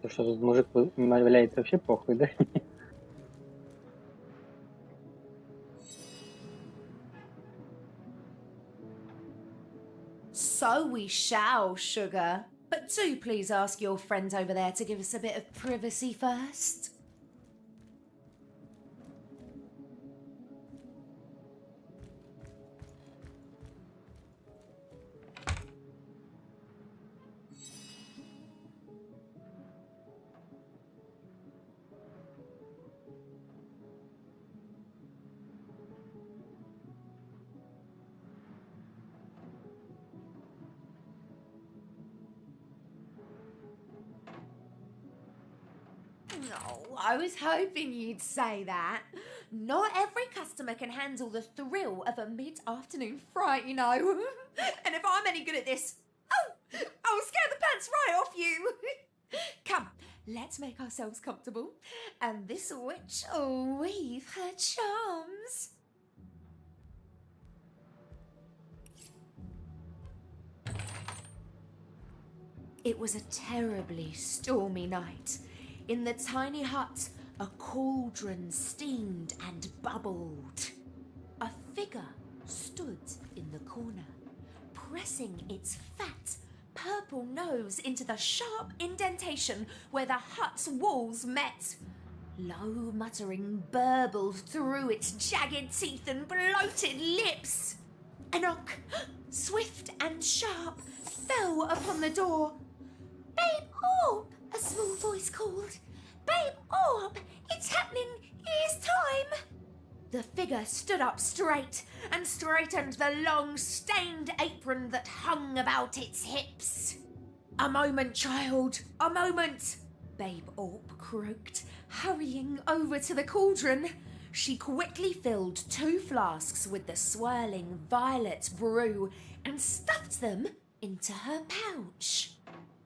То, что тут мужик валяется, вообще похуй, да? So we shall, sugar. But do please ask your friend over there to give us a bit of privacy first. No, I was hoping you'd say that. Not every customer can handle the thrill of a mid-afternoon fright, you know. And if I'm any good at this, I'll scare the pants right off you. Come, let's make ourselves comfortable and this witch will weave her charms. It was a terribly stormy night. In the tiny hut, a cauldron steamed and bubbled. A figure stood in the corner, pressing its fat, purple nose into the sharp indentation where the hut's walls met. Low muttering burbled through its jagged teeth and bloated lips. A knock, swift and sharp, fell upon the door. "Babe Orb!" a small voice called. "Babe Orb! It's happening! It's time!" The figure stood up straight and straightened the long, stained apron that hung about its hips. "A moment, child, a moment!" Babe Orb croaked, hurrying over to the cauldron. She quickly filled 2 flasks with the swirling violet brew and stuffed them into her pouch.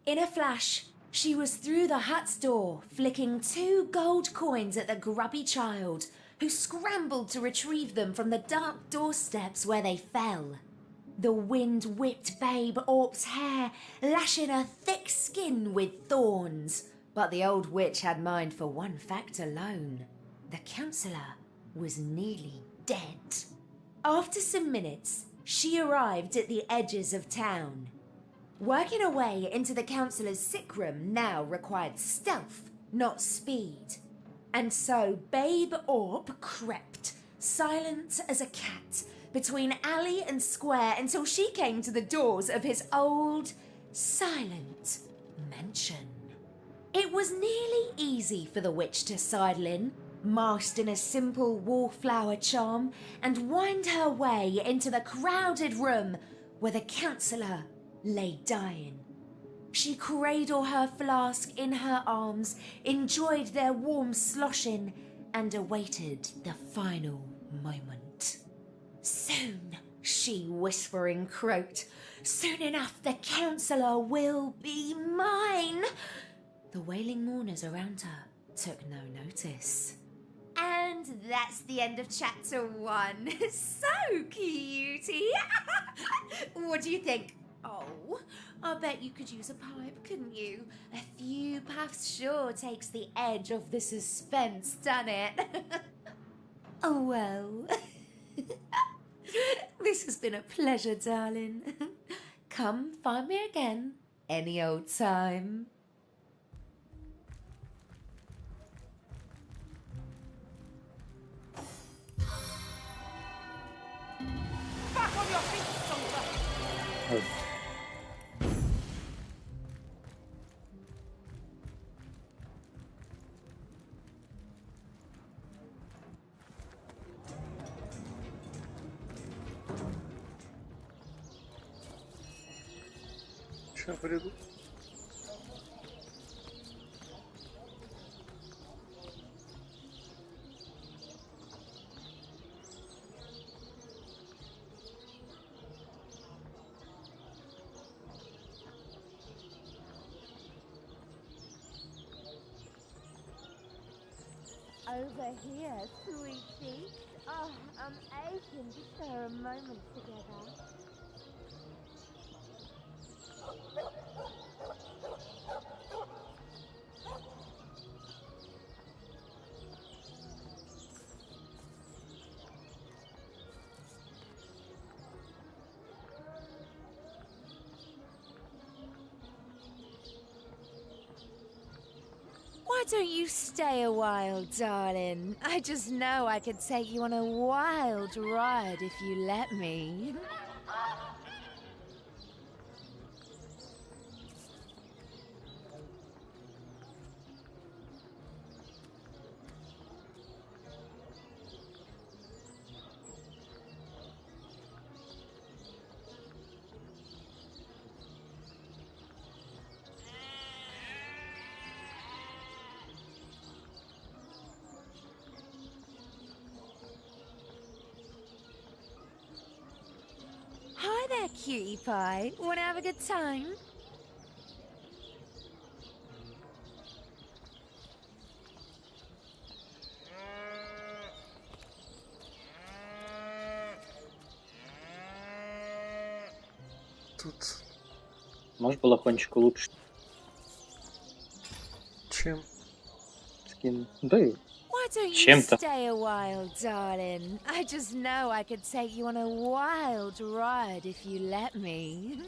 In a flash, she was through the hut's door, flicking 2 gold coins at the grubby child, who scrambled to retrieve them from the dark doorsteps where they fell. The wind whipped Babe Orp's hair, lashing her thick skin with thorns. But the old witch had mind for one fact alone. The counsellor was nearly dead. After some minutes, she arrived at the edges of town. Working her way into the counsellor's sick room now required stealth, not speed. And so Babe Orp crept, silent as a cat, between alley and square until she came to the doors of his old, silent mansion. It was nearly easy for the witch to sidle in, masked in a simple wallflower charm, and wind her way into the crowded room where the counsellor lay dying. She cradled her flask in her arms, enjoyed their warm sloshing, and awaited the final moment. Soon, she whispering croaked, soon enough the counsellor will be mine. The wailing mourners around her took no notice. And that's the end of chapter 1. So cutie. What do you think? Oh, I bet you could use a pipe, couldn't you? A few puffs sure takes the edge off the suspense, doesn't it? Oh, well. This has been a pleasure, darling. Come find me again any old time. Back on your feet, soldier! Сейчас приду. Over here, sweetie. Oh, I'm aching to share a moment together. Why don't you stay a while, darling? I just know I could take you on a wild ride if you let me. Hi there, cutie pie. Wanna have a good time? Тут Может, балахончику лучше чем? скину. Да и Why don't you чем-то. stay a while, darling? I just know I could take you on a wild ride if you let me.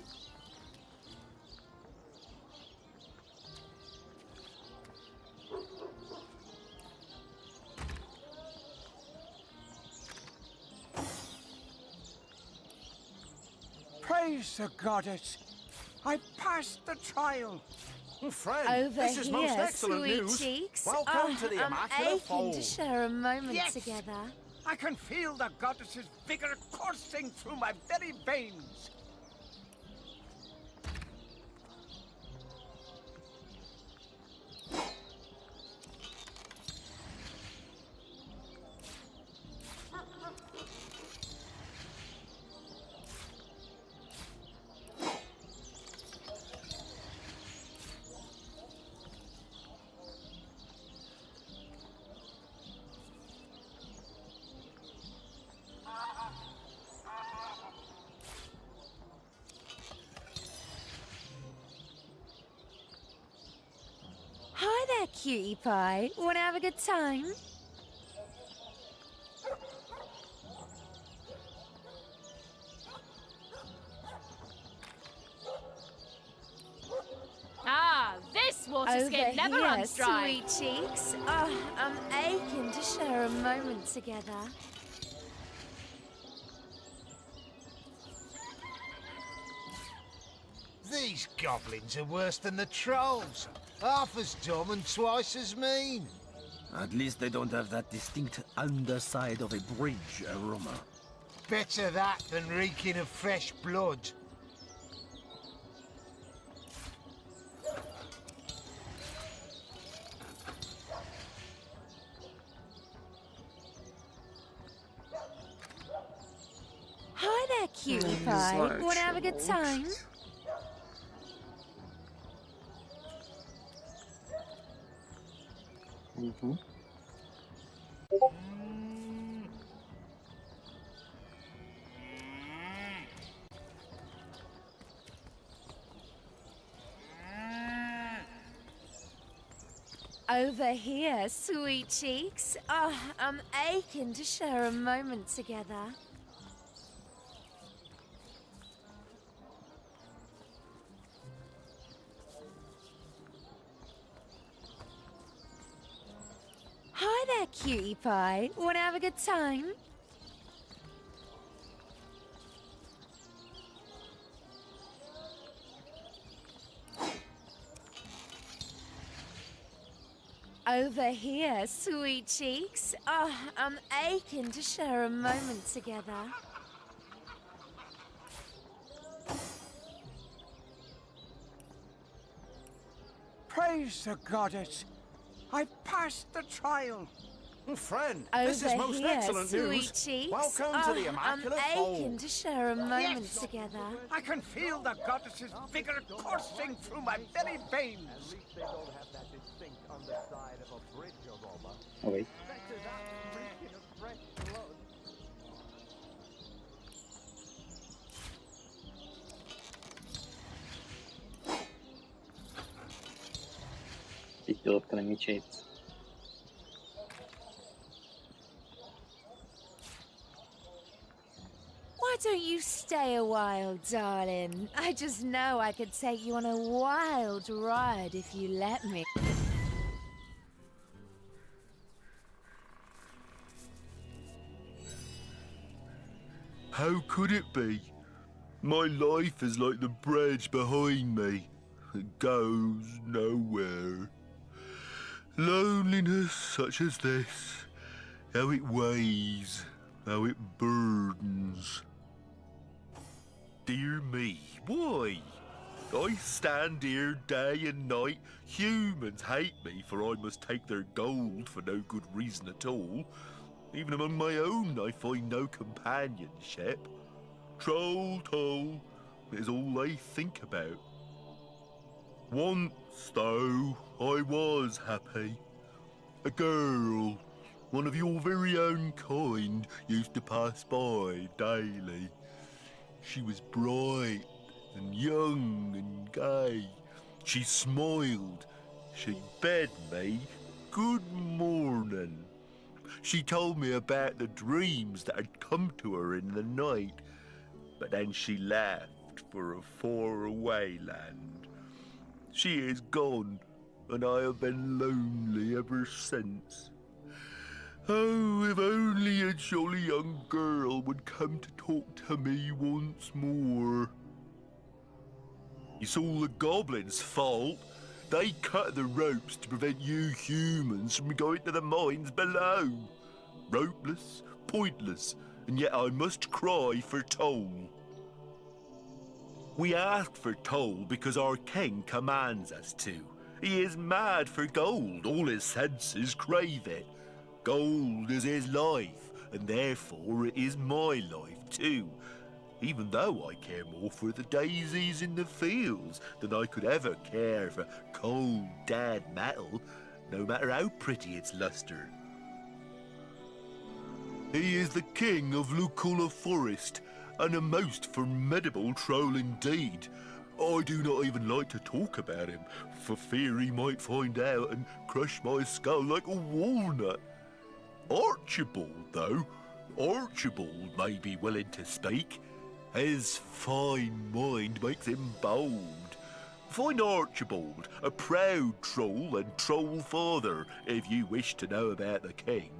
Praise the goddess! I passed the trial. Friend, Over this is most here, excellent sweet news. cheeks. Welcome Oh, to the I'm Immaculate aching Fold. to share a moment Yes. together. I can feel the goddess's vigor coursing through my very veins. Hi there, cutie pie. Wanna have a good time? Ah, this water Over skin never here, runs dry. sweet cheeks. Oh, I'm aching to share a moment together. These goblins are worse than the trolls. Half as dumb and twice as mean. At least they don't have that distinct underside of a bridge aroma. Better that than reeking of fresh blood. Hi there, cutie pie. Want to have a good time? Угу. Over here, sweet cheeks. Oh, I'm aching to share a moment together. Hi there, cutie pie. Want to have a good time? Over here, sweet cheeks. Oh, I'm aching to share a moment together. Praise the goddess! I've passed the trial. Friend, Over this is most here, excellent sweet news. cheeks. Welcome to the Immaculate I'm Fold. aching to share a moment together. I can feel the goddess's vigor coursing through my very veins. Oh, wait. Пятерка намечается. Why don't you stay a while, darling? I just know I could take you on a wild ride if you let me. How could it be? My life is like the bridge behind me. It goes nowhere. Loneliness such as this, how it weighs, how it burdens. Dear me, why? I stand here day and night. Humans hate me, for I must take their gold for no good reason at all. Even among my own I find no companionship. Troll toll is all I think about. Once, though, I was happy. A girl, one of your very own kind, used to pass by daily. She was bright and young and gay. She smiled. She bade me good morning. She told me about the dreams that had come to her in the night, but then she left for a far-away land. She is gone, and I have been lonely ever since. Oh, if only a jolly young girl would come to talk to me once more. It's all the goblins' fault. They cut the ropes to prevent you humans from going to the mines below. Ropeless, pointless, and yet I must cry for toll. We ask for toll because our king commands us to. He is mad for gold. All his senses crave it. Gold is his life, and therefore it is my life too. Even though I care more for the daisies in the fields than I could ever care for cold, dead metal, no matter how pretty its luster. He is the king of Lucula Forest, and a most formidable troll indeed. I do not even like to talk about him, for fear he might find out and crush my skull like a walnut. Archibald, though, Archibald may be willing to speak. His fine mind makes him bold. Find Archibald, a proud troll and troll father, if you wish to know about the king.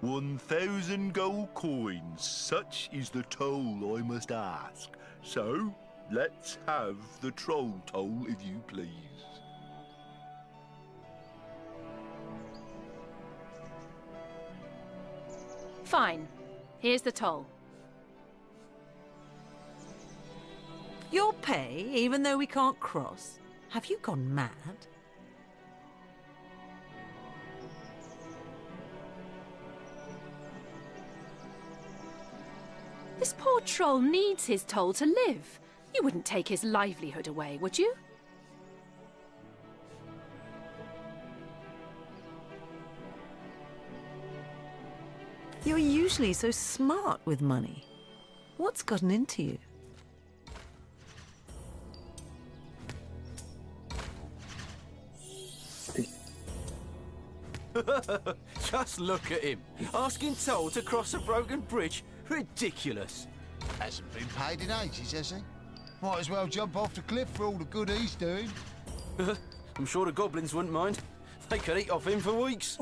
1,000 gold coins, such is the toll I must ask. So, let's have the troll toll, if you please. Fine. Here's the toll. You'll pay, even though we can't cross? Have you gone mad? This poor troll needs his toll to live. You wouldn't take his livelihood away, would you? You're usually so smart with money. What's gotten into you? Just look at him. Asking toll to cross a broken bridge. Ridiculous. Hasn't been paid in ages, has he? Might as well jump off the cliff for all the good he's doing. I'm sure the goblins wouldn't mind. They could eat off him for weeks.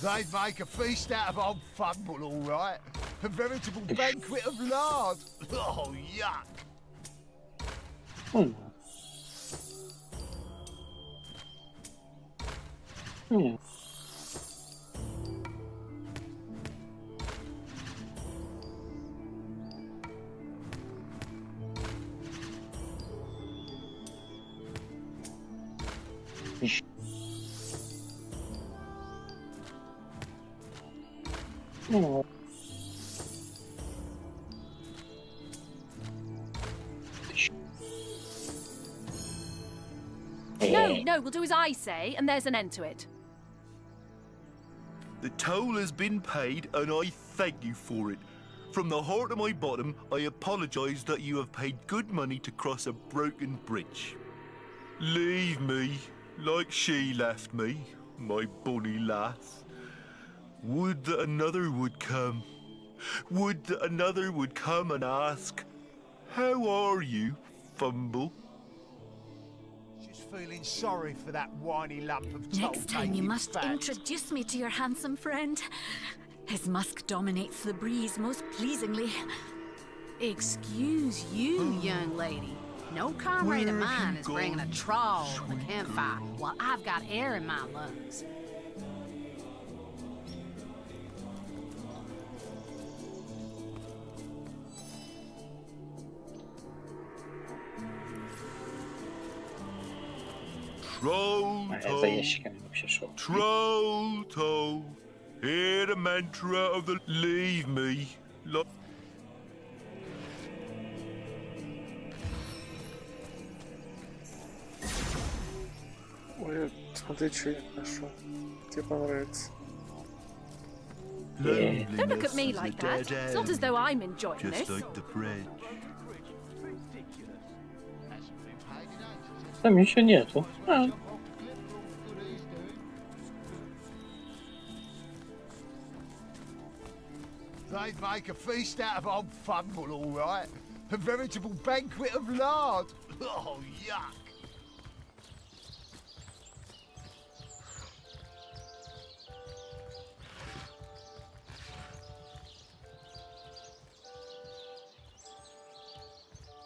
They'd make a feast out of old Fumble, all right. A veritable banquet of lard. Oh, yuck. Hmm. Hmm. Oh. No, we'll do as I say, and there's an end to it. The toll has been paid, and I thank you for it. From the heart of my bottom, I apologise that you have paid good money to cross a broken bridge. Leave me, like she left me, my bonny lass. Would that another would come. Would that another would come and ask, how are you, Fumble? Just feeling sorry for that whiny lump of toll. Next time you must introduce me to your handsome friend. His musk dominates the breeze most pleasingly. Excuse you, young lady. No comrade of mine is bringing a trawl to the campfire while I've got air in my lungs. Troll За ящиками вообще шел. Troll toll. Hear the mantra of the leave me. Ой, смотри, что я нашел. Тебе понравится. Don't look at me like that. It's not as though I'm enjoying Just this. like the bridge. Там еще нету. They'd make a feast out of old Fumble, all right. A veritable banquet of lard. Oh, yuck.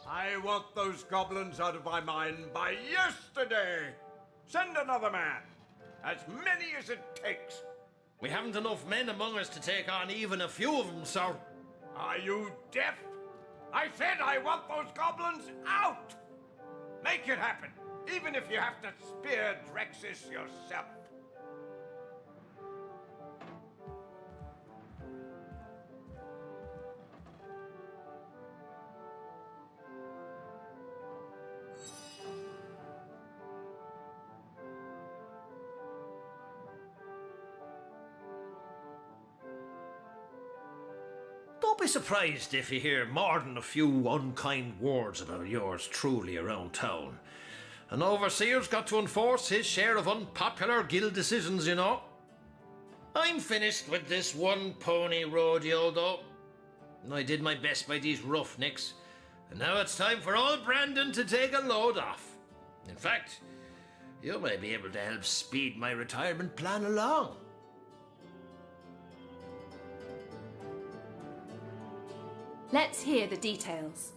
I want those goblins out of my mind by yesterday. Send another man. As many as it takes. We haven't enough men among us to take on even a few of them, sir. Are you deaf? I said I want those goblins out! Make it happen, even if you have to spear Drexis yourself. Don't be surprised if you hear more than a few unkind words about yours truly around town. An overseer's got to enforce his share of unpopular guild decisions, you know. I'm finished with this one pony rodeo, though. I did my best by these roughnecks, and now it's time for old Brandon to take a load off. In fact, you may be able to help speed my retirement plan along. Let's hear the details.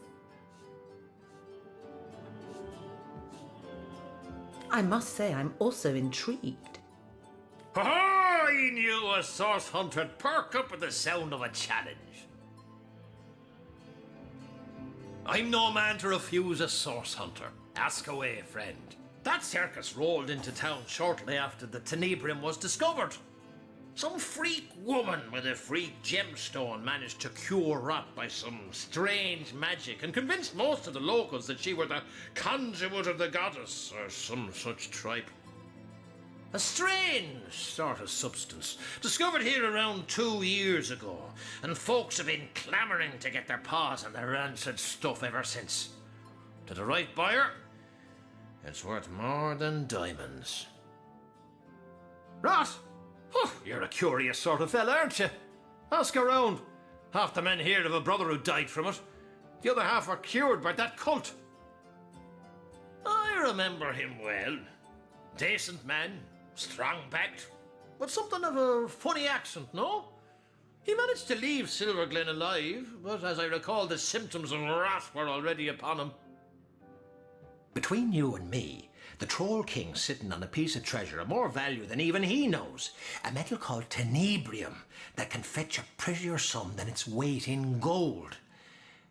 I must say I'm also intrigued. I knew a source hunter'd perk up at the sound of a challenge. I'm no man to refuse a source hunter. Ask away, friend. That circus rolled into town shortly after the tenebrium was discovered. Some freak woman with a freak gemstone managed to cure rot by some strange magic and convinced most of the locals that she were the conduit of the goddess or some such tripe. A strange sort of substance, discovered here around 2 years ago, and folks have been clamouring to get their paws on the rancid stuff ever since. To the right buyer, it's worth more than diamonds. Rot! Oh, you're a curious sort of fella, aren't you? Ask around. Half the men here have a brother who died from it. The other half are cured by that cult. I remember him well. Decent man, strong-backed, with something of a funny accent, no? He managed to leave Silverglen alive, but as I recall, the symptoms of wrath were already upon him. Between you and me, the Troll King's sitting on a piece of treasure of more value than even he knows. A metal called tenebrium that can fetch a prettier sum than its weight in gold.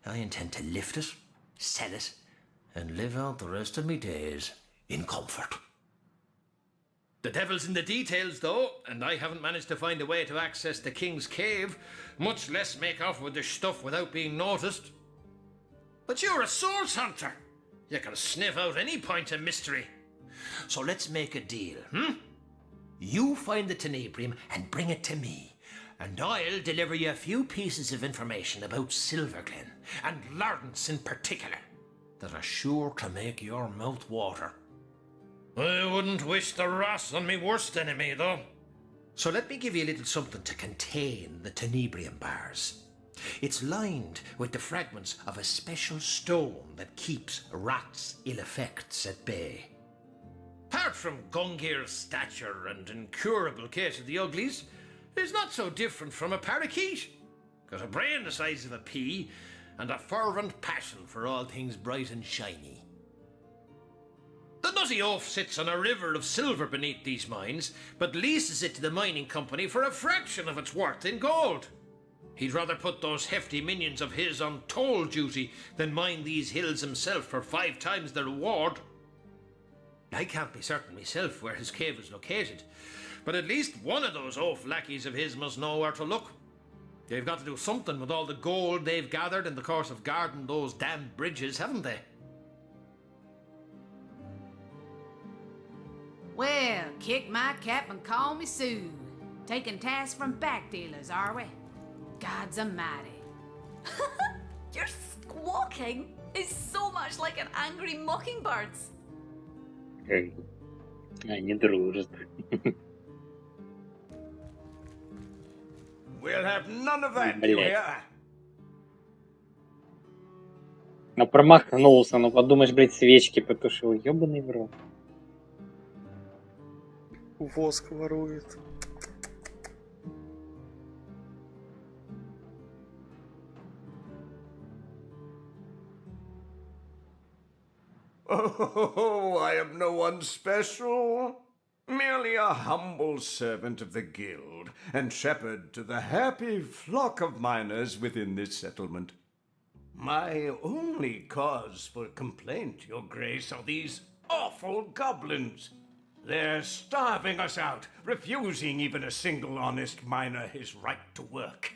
I intend to lift it, sell it, and live out the rest of me days in comfort. The devil's in the details, though, and I haven't managed to find a way to access the King's Cave, much less make off with the stuff without being noticed. But you're a source hunter. You can sniff out any point of mystery. So let's make a deal, You find the tenebrium and bring it to me, and I'll deliver you a few pieces of information about Silverglen, and Lawrence in particular, that are sure to make your mouth water. I wouldn't wish the wrath on me worst enemy, though. So let me give you a little something to contain the tenebrium bars. It's lined with the fragments of a special stone that keeps rats' ill effects at bay. Apart from Gungir's stature and incurable case of the uglies, it's not so different from a parakeet. Got a brain the size of a pea and a fervent passion for all things bright and shiny. The nutty oaf sits on a river of silver beneath these mines, but leases it to the mining company for a fraction of its worth in gold. He'd rather put those hefty minions of his on toll duty than mine these hills himself for 5 times the reward. I can't be certain myself where his cave is located, but at least one of those oaf lackeys of his must know where to look. They've got to do something with all the gold they've gathered in the course of guarding those damned bridges, haven't they? Well, kick my cap and call me Sue. Taking tasks from back dealers, are we? Gods almighty. Your squawking is so much like an angry mockingbird's. Они дружат. We'll have none of that, you hear? Но промахнулся, ну подумаешь, блядь, свечки потушил, ёбаный в рот. Воск ворует. Oh, I am no one special. Merely a humble servant of the guild and shepherd to the happy flock of miners within this settlement. My only cause for complaint, Your Grace, are these awful goblins. They're starving us out, refusing even a single honest miner his right to work.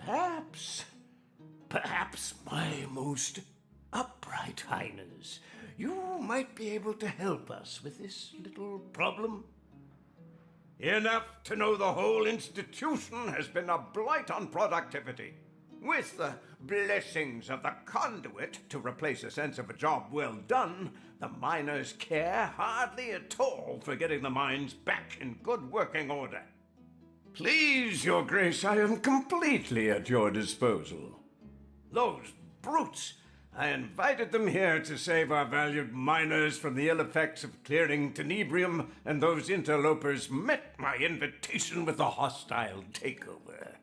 Perhaps, my most upright highness, you might be able to help us with this little problem. Enough to know the whole institution has been a blight on productivity. With the blessings of the conduit to replace a sense of a job well done, the miners care hardly at all for getting the mines back in good working order. Please, Your Grace, I am completely at your disposal. Those brutes, I invited them here to save our valued miners from the ill effects of clearing tenebrium, and those interlopers met my invitation with a hostile takeover.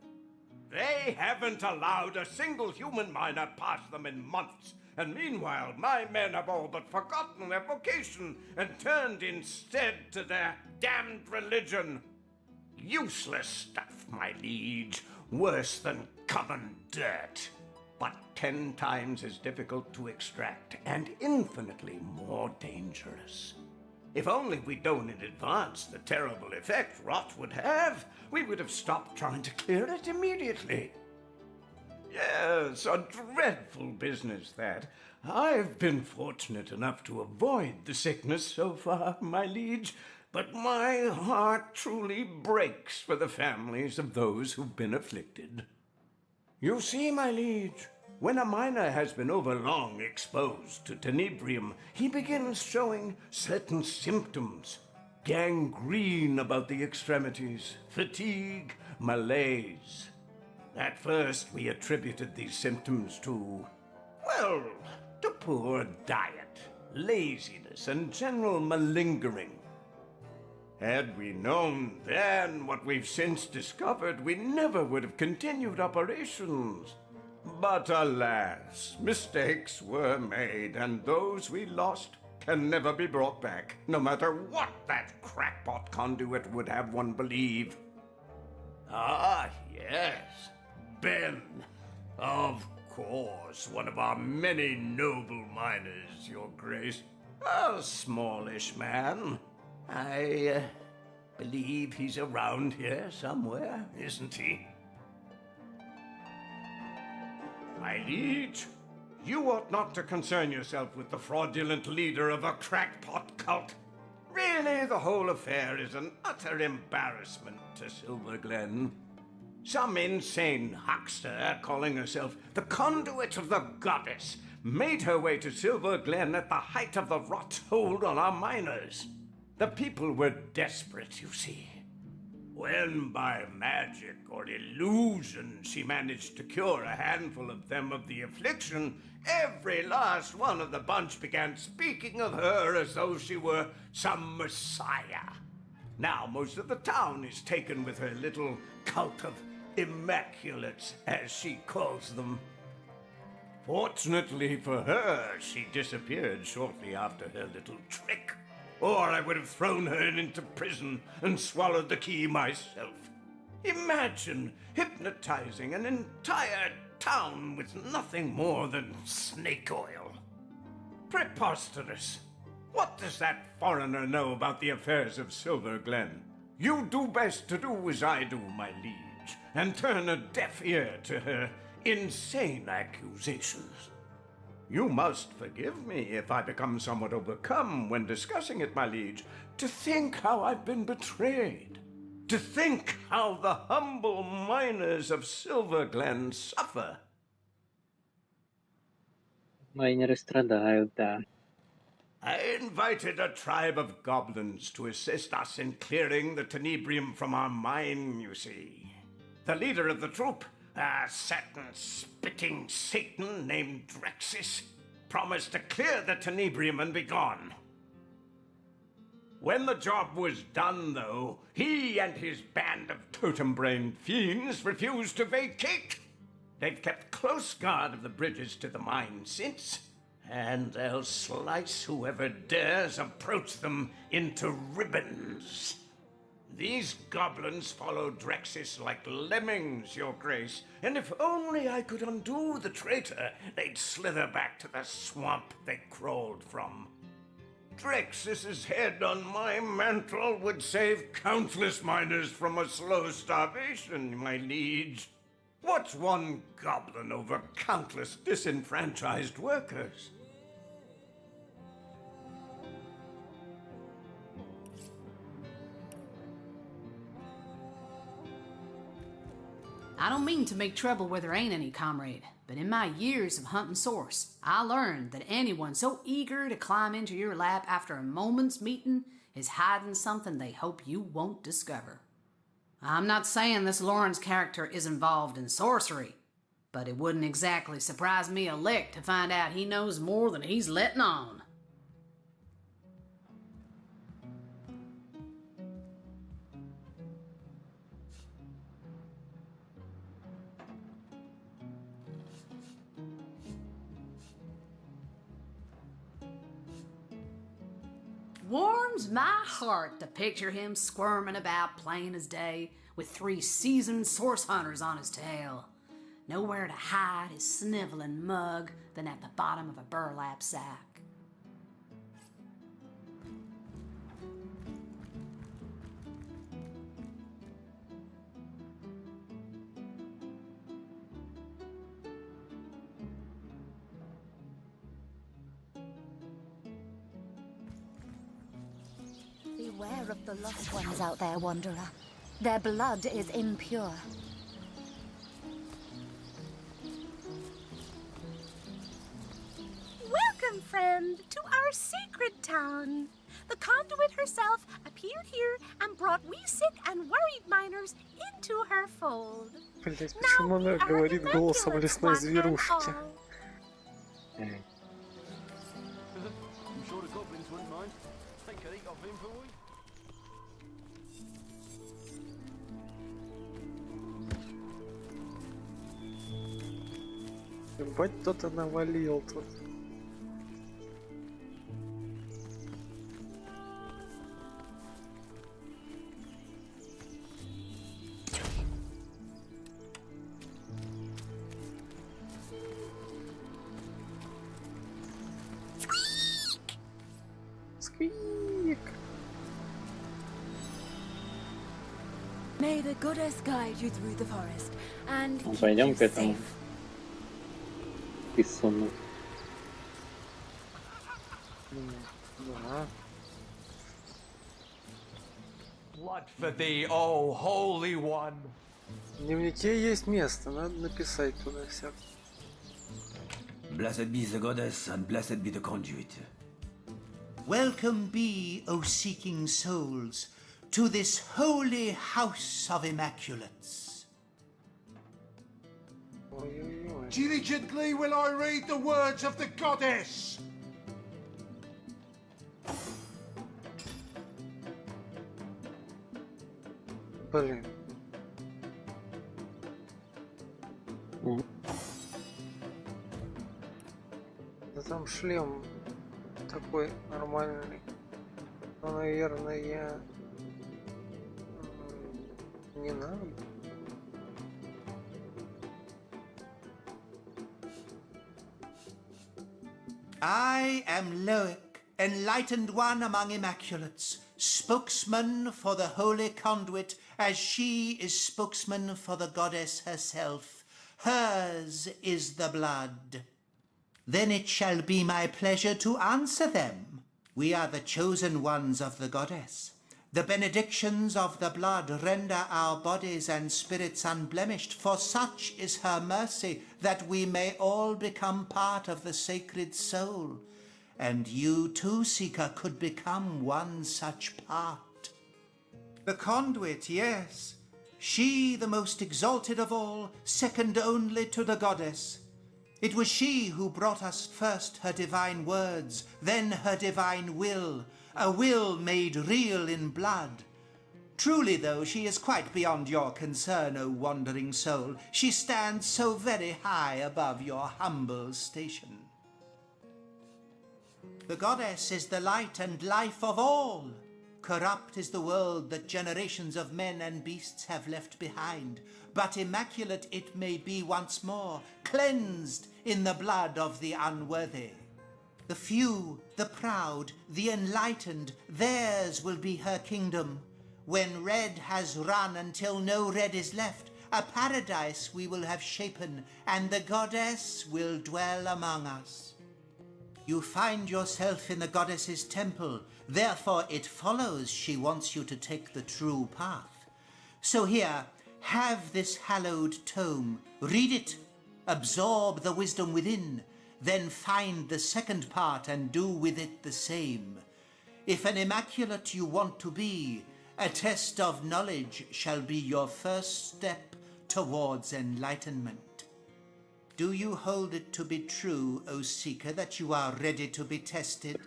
They haven't allowed a single human miner past them in months. And meanwhile, my men have all but forgotten their vocation and turned instead to their damned religion. Useless stuff, my liege. Worse than common dirt. But 10 times as difficult to extract and infinitely more dangerous. If only we'd known in advance the terrible effect rot would have, we would have stopped trying to clear it immediately. Yes, a dreadful business that. I've been fortunate enough to avoid the sickness so far, my liege, but my heart truly breaks for the families of those who've been afflicted. You see, my liege, when a miner has been overlong exposed to tenebrium, he begins showing certain symptoms. Gangrene about the extremities, fatigue, malaise. At first, we attributed these symptoms to, well, to poor diet, laziness, and general malingering. Had we known then what we've since discovered, we never would have continued operations. But alas, mistakes were made, and those we lost can never be brought back, no matter what that crackpot conduit would have one believe. Ah, yes, Ben. Of course, one of our many noble miners, Your Grace. A smallish man. I believe he's around here somewhere, isn't he? My liege, you ought not to concern yourself with the fraudulent leader of a crackpot cult. Really, the whole affair is an utter embarrassment to Silver Glen. Some insane huckster calling herself the conduit of the goddess made her way to Silver Glen at the height of the rot's hold on our miners. The people were desperate, you see. When by magic or illusion she managed to cure a handful of them of the affliction, every last one of the bunch began speaking of her as though she were some messiah. Now most of the town is taken with her little cult of immaculates, as she calls them. Fortunately for her, she disappeared shortly after her little trick. Or I would have thrown her into prison and swallowed the key myself. Imagine hypnotizing an entire town with nothing more than snake oil. Preposterous. What does that foreigner know about the affairs of Silver Glen? You do best to do as I do, my liege, and turn a deaf ear to her insane accusations. You must forgive me if I become somewhat overcome when discussing it, my liege. To think how I've been betrayed. To think how the humble miners of Silver Glen suffer. Майнеры страдают, да. I invited a tribe of goblins to assist us in clearing the tenebrium from our mine, you see. The leader of the troop, a certain spitting Satan named Drexis, promised to clear the tenebrium and be gone. When the job was done, though, he and his band of totem-brained fiends refused to vacate. They've kept close guard of the bridges to the mine since, and they'll slice whoever dares approach them into ribbons. These goblins follow Drexis like lemmings, Your Grace, and if only I could undo the traitor, they'd slither back to the swamp they crawled from. Drexis's head on my mantle would save countless miners from a slow starvation, my liege. What's one goblin over countless disenfranchised workers? I don't mean to make trouble where there ain't any, comrade, but in my years of hunting source, I learned that anyone so eager to climb into your lap after a moment's meeting is hiding something they hope you won't discover. I'm not saying this Lawrence character is involved in sorcery, but it wouldn't exactly surprise me a lick to find out he knows more than he's letting on. warms my heart to picture him squirming about plain as day with 3 seasoned source hunters on his tail. Nowhere to hide his sniveling mug than at the bottom of a burlap sack. Beware of the lost ones out there, Wanderer. Their blood is impure. Welcome, friend, to our sacred town. The conduit herself appeared here and brought we sick and worried miners into her fold. Блять, почему она говорит голосом лесной зверушки? I'm sure the goblins wouldn't mind. They could eat off him for we. Ебать, кто-то навалил тут. Сквик. May the goddess guide you through the forest and Ну, keep пойдем you к этому. safe. Писуну. Да. Blood for thee, O Holy One. В дневнике есть место, надо написать туда всяк. Blessed be the goddess, and blessed be the conduit. Welcome be, O seeking souls, to this holy house of immaculates. Diligently will I read the words of the goddess. Блин. Да там шлем такой нормальный. Но, наверное, не надо. I am Loic, enlightened one among immaculates, spokesman for the holy conduit, as she is spokesman for the goddess herself. Hers is the blood. Then it shall be my pleasure to answer them. We are the chosen ones of the goddess. The benedictions of the blood render our bodies and spirits unblemished, for such is her mercy, that we may all become part of the sacred soul. And you too, Seeker, could become one such part. The conduit, yes. She, the most exalted of all, second only to the goddess. It was she who brought us first her divine words, then her divine will, a will made real in blood. Truly, though, she is quite beyond your concern, O wandering soul. She stands so very high above your humble station. The goddess is the light and life of all. Corrupt is the world that generations of men and beasts have left behind, but immaculate it may be once more, cleansed in the blood of the unworthy. The few, the proud, the enlightened, theirs will be her kingdom. When red has run until no red is left, a paradise we will have shapen, and the goddess will dwell among us. You find yourself in the goddess's temple, therefore it follows she wants you to take the true path. So here, have this hallowed tome, read it, absorb the wisdom within, then find the second part and do with it the same. If an immaculate you want to be, a test of knowledge shall be your first step towards enlightenment. Do you hold it to be true, O Seeker, that you are ready to be tested?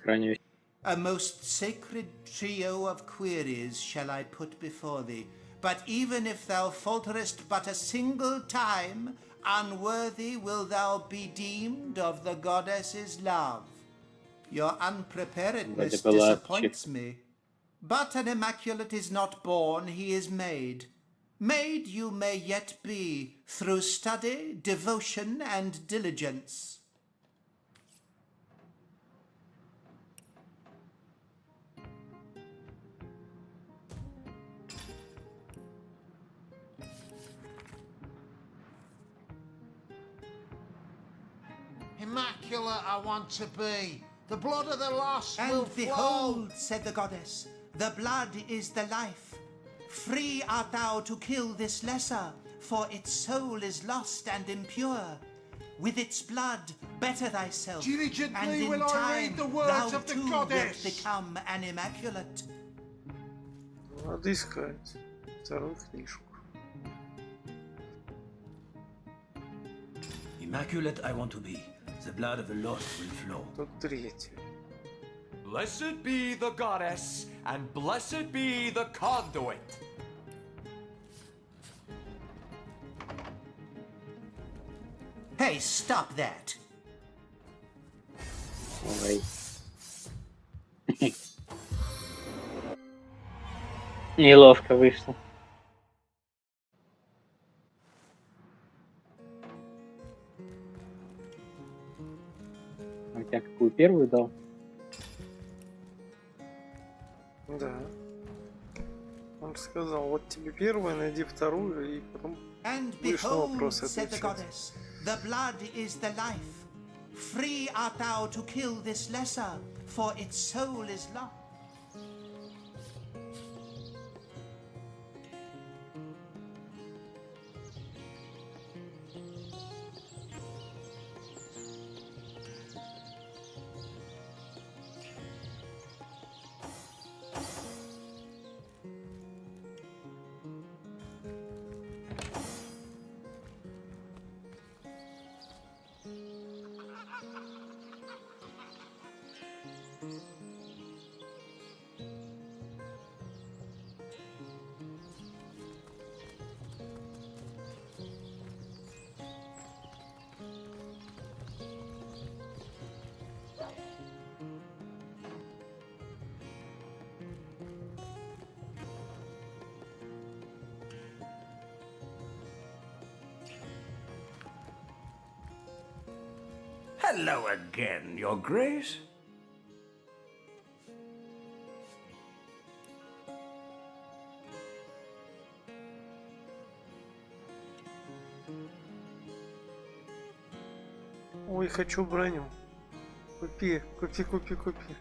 A most sacred trio of queries shall I put before thee, but even if thou falterest but a single time, unworthy will thou be deemed of the goddess's love. Your unpreparedness Вроде была disappoints me. But an immaculate is not born, he is made. Made you may yet be, through study, devotion, and diligence. Immaculate I want to be. The blood of the lost And will flow. behold, said the goddess, the blood is the life. Free art thou to kill this lesser, for its soul is lost and impure. With its blood, better thyself, Diligently and in will I time read the words thou of the too goddess. wilt become an immaculate. Надо искать вторую книжку. Immaculate I want to be. The blood of the lost will flow. Тут третья. Blessed be the goddess, and blessed be the conduit. Hey, stop that! Ой. Неловко вышло. А я какую первую дал? Да. Он сказал, вот тебе первую, найди вторую, и потом And будешь на behold, вопросы said the отвечать. goddess, the blood is the life. Free art thou to kill this lesser, for its soul is lost. Hello again, Your Grace. Ой, хочу броню. Купи, купи, купи, купи.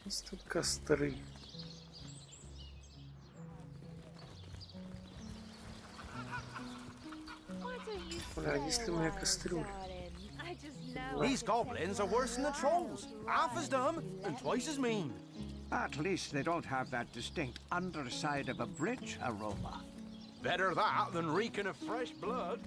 Есть тут костры. Бля, есть ли у меня кастрюля? These goblins are worse than the trolls. Half as dumb and twice as mean. At least they don't have that distinct underside of a bridge aroma. Better that than reeking of fresh blood.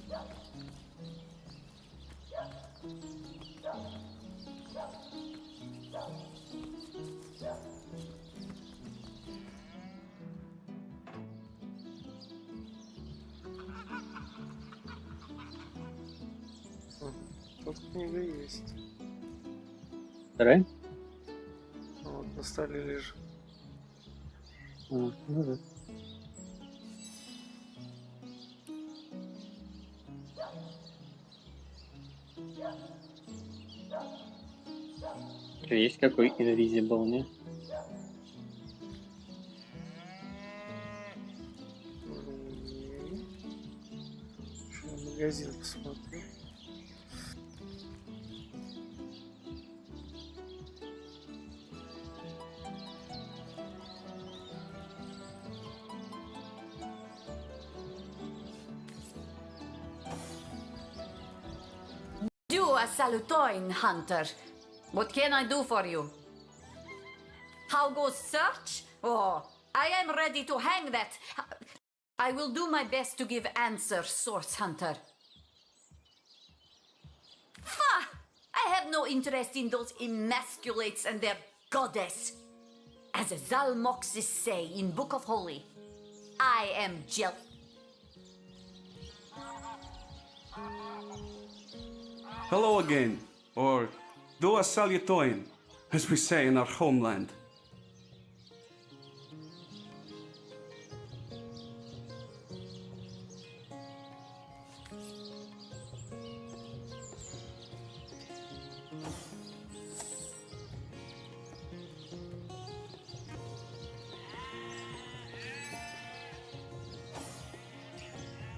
Тут книга есть. Вторая? Вот на столе лежит. Ну да. Что, есть какой invisible, не? Еще магазин посмотрю. a salutoin, hunter. What can I do for you? How goes search? Oh, I am ready to hang that. I will do my best to give answer, source hunter. Fa! I have no interest in those emasculates and their goddess. As Zalmoxes say in Book of Holy, I am Hello again, or do a salutoin, as we say in our homeland.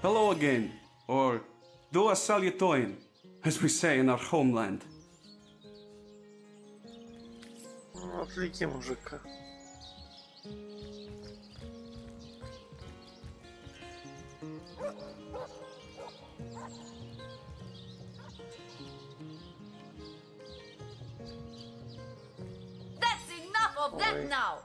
Hello again, or do a salutoin, as we say in our homeland. Отвлеки мужика. That's enough of that now!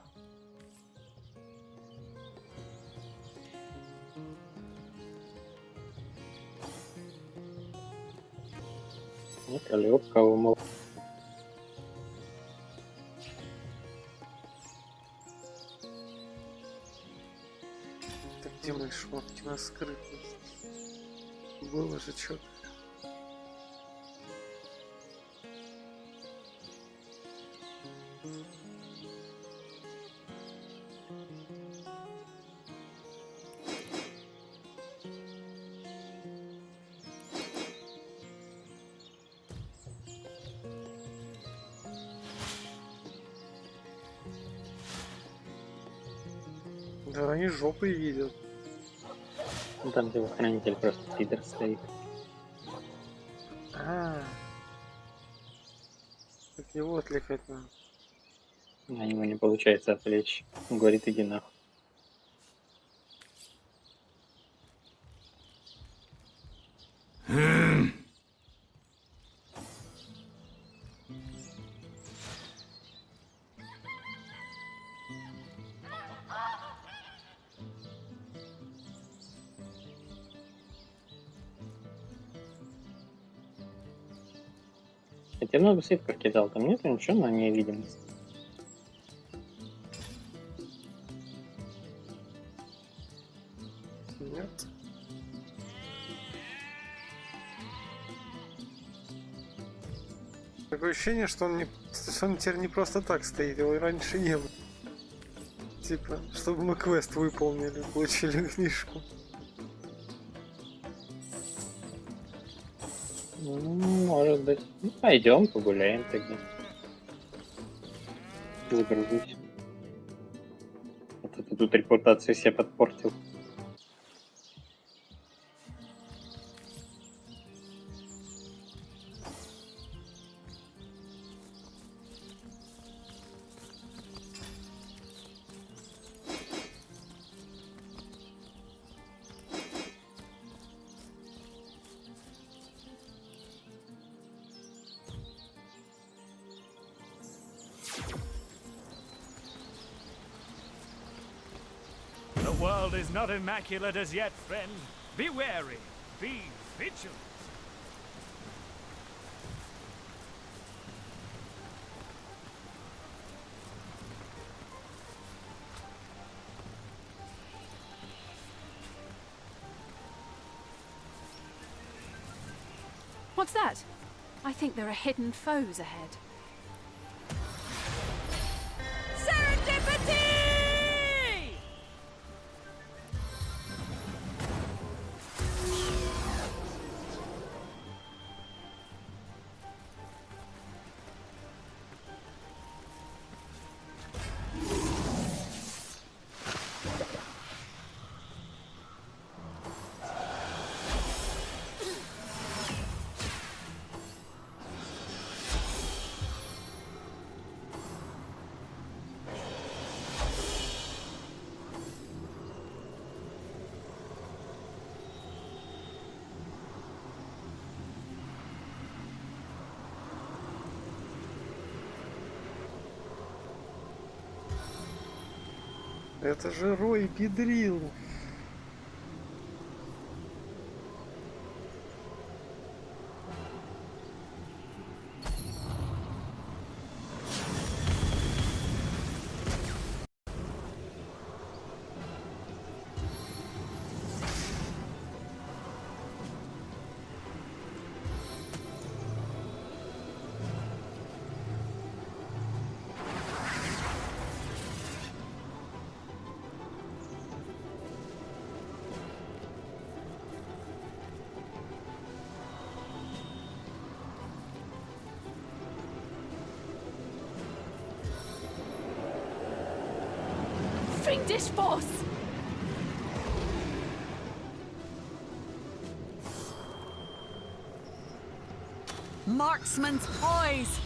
Это легкого мол. Так где мои шмотки на скрытность? Было же что-то. Да они жопой видят. Ну, там телохранитель просто пидор стоит. Так его отвлекать надо. На него не получается отвлечь. Он говорит, иди нахуй. Я много свитков кидал, там нету ничего на невидимость. Нет. Такое ощущение, что он теперь не просто так стоит, его и раньше не было. Типа, чтобы мы квест выполнили, получили книжку. Ну, может быть. Ну, пойдем погуляем тогда. Загружусь. А то ты тут репутацию себе подпортил. The world is not immaculate as yet, friend. Be wary. Be vigilant. What's that? I think there are hidden foes ahead. Serendipity! Это же Рой Педрил. Fiendish force! Marksman's poise!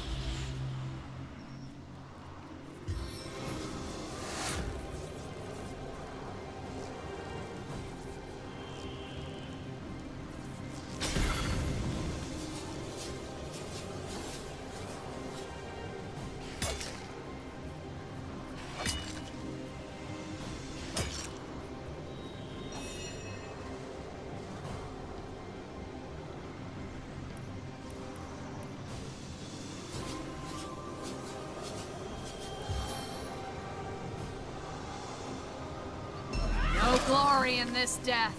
No glory in this death.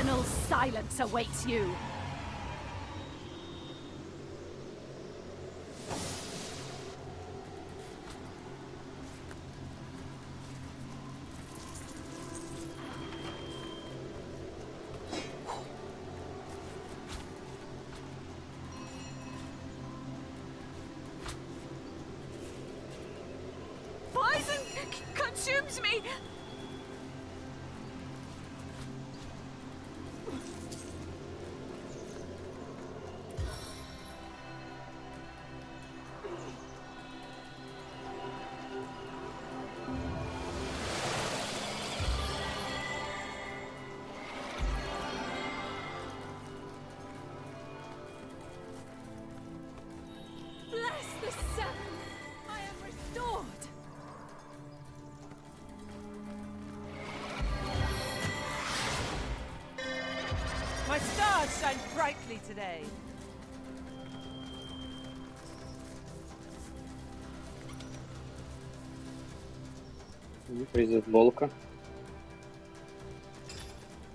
Eternal silence awaits you. Poison consumes me! Bless the Seven! I am restored! My stars shine brightly today. Призыв волка.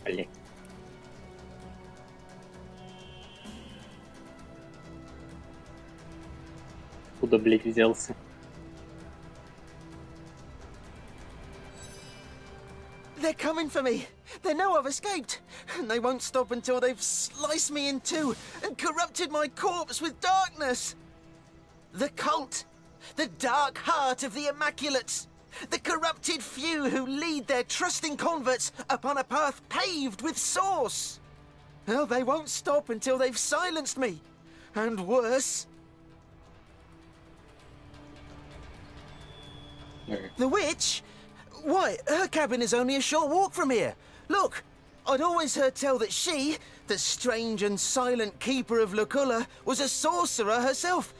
Олег. Откуда, блядь, взялся? They're coming for me! They know I've escaped, and they won't stop until they've sliced me in two and corrupted my corpse with darkness. The cult, the dark heart of the Immaculates, the corrupted few who lead their trusting converts upon a path paved with sauce. Well, they won't stop until they've silenced me, and worse. The witch? Why, her cabin is only a short walk from here. Look, I'd always heard tell that she, the strange and silent keeper of Luculla, was a sorcerer herself.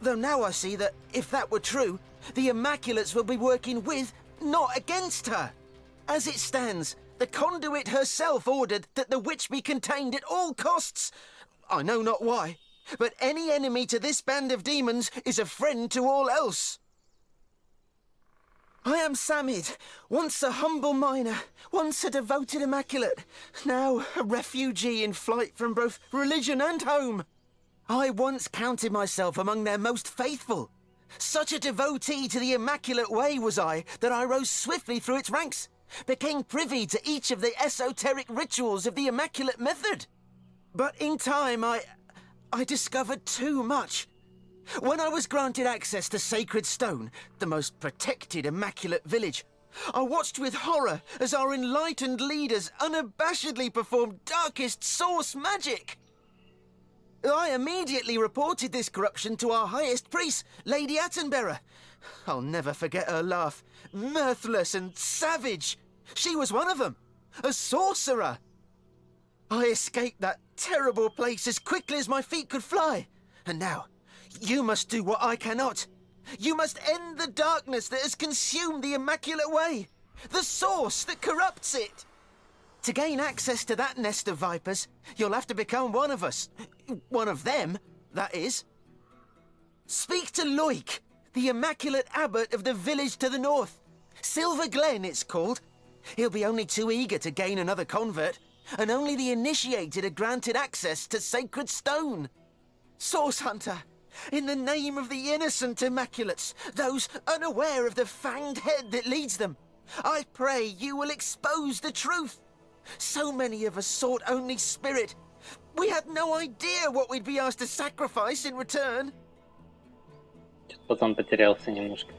Though now I see that, if that were true, the Immaculates will be working with, not against her. As it stands, the conduit herself ordered that the witch be contained at all costs. I know not why, but any enemy to this band of demons is a friend to all else. I am Samid, once a humble miner, once a devoted Immaculate, now a refugee in flight from both religion and home. I once counted myself among their most faithful. Such a devotee to the Immaculate Way was I that I rose swiftly through its ranks, became privy to each of the esoteric rituals of the Immaculate Method. But in time, I discovered too much. When I was granted access to Sacred Stone, the most protected Immaculate village, I watched with horror as our enlightened leaders unabashedly performed darkest source magic. I immediately reported this corruption to our highest priest, Lady Attenborough. I'll never forget her laugh, mirthless and savage. She was one of them, a sorcerer. I escaped that terrible place as quickly as my feet could fly, and now you must do what I cannot. You must end the darkness that has consumed the Immaculate Way, the source that corrupts it. To gain access to that nest of vipers, you'll have to become one of us. One of them, that is. Speak to Loic, the Immaculate Abbot of the village to the north. Silver Glen, it's called. He'll be only too eager to gain another convert, and only the initiated are granted access to Sacred Stone. Source Hunter, in the name of the innocent Immaculates, those unaware of the fanged head that leads them, I pray you will expose the truth. So many of us sought only spirit. We had no idea what we'd be asked to sacrifice in return. Потом потерялся немножко.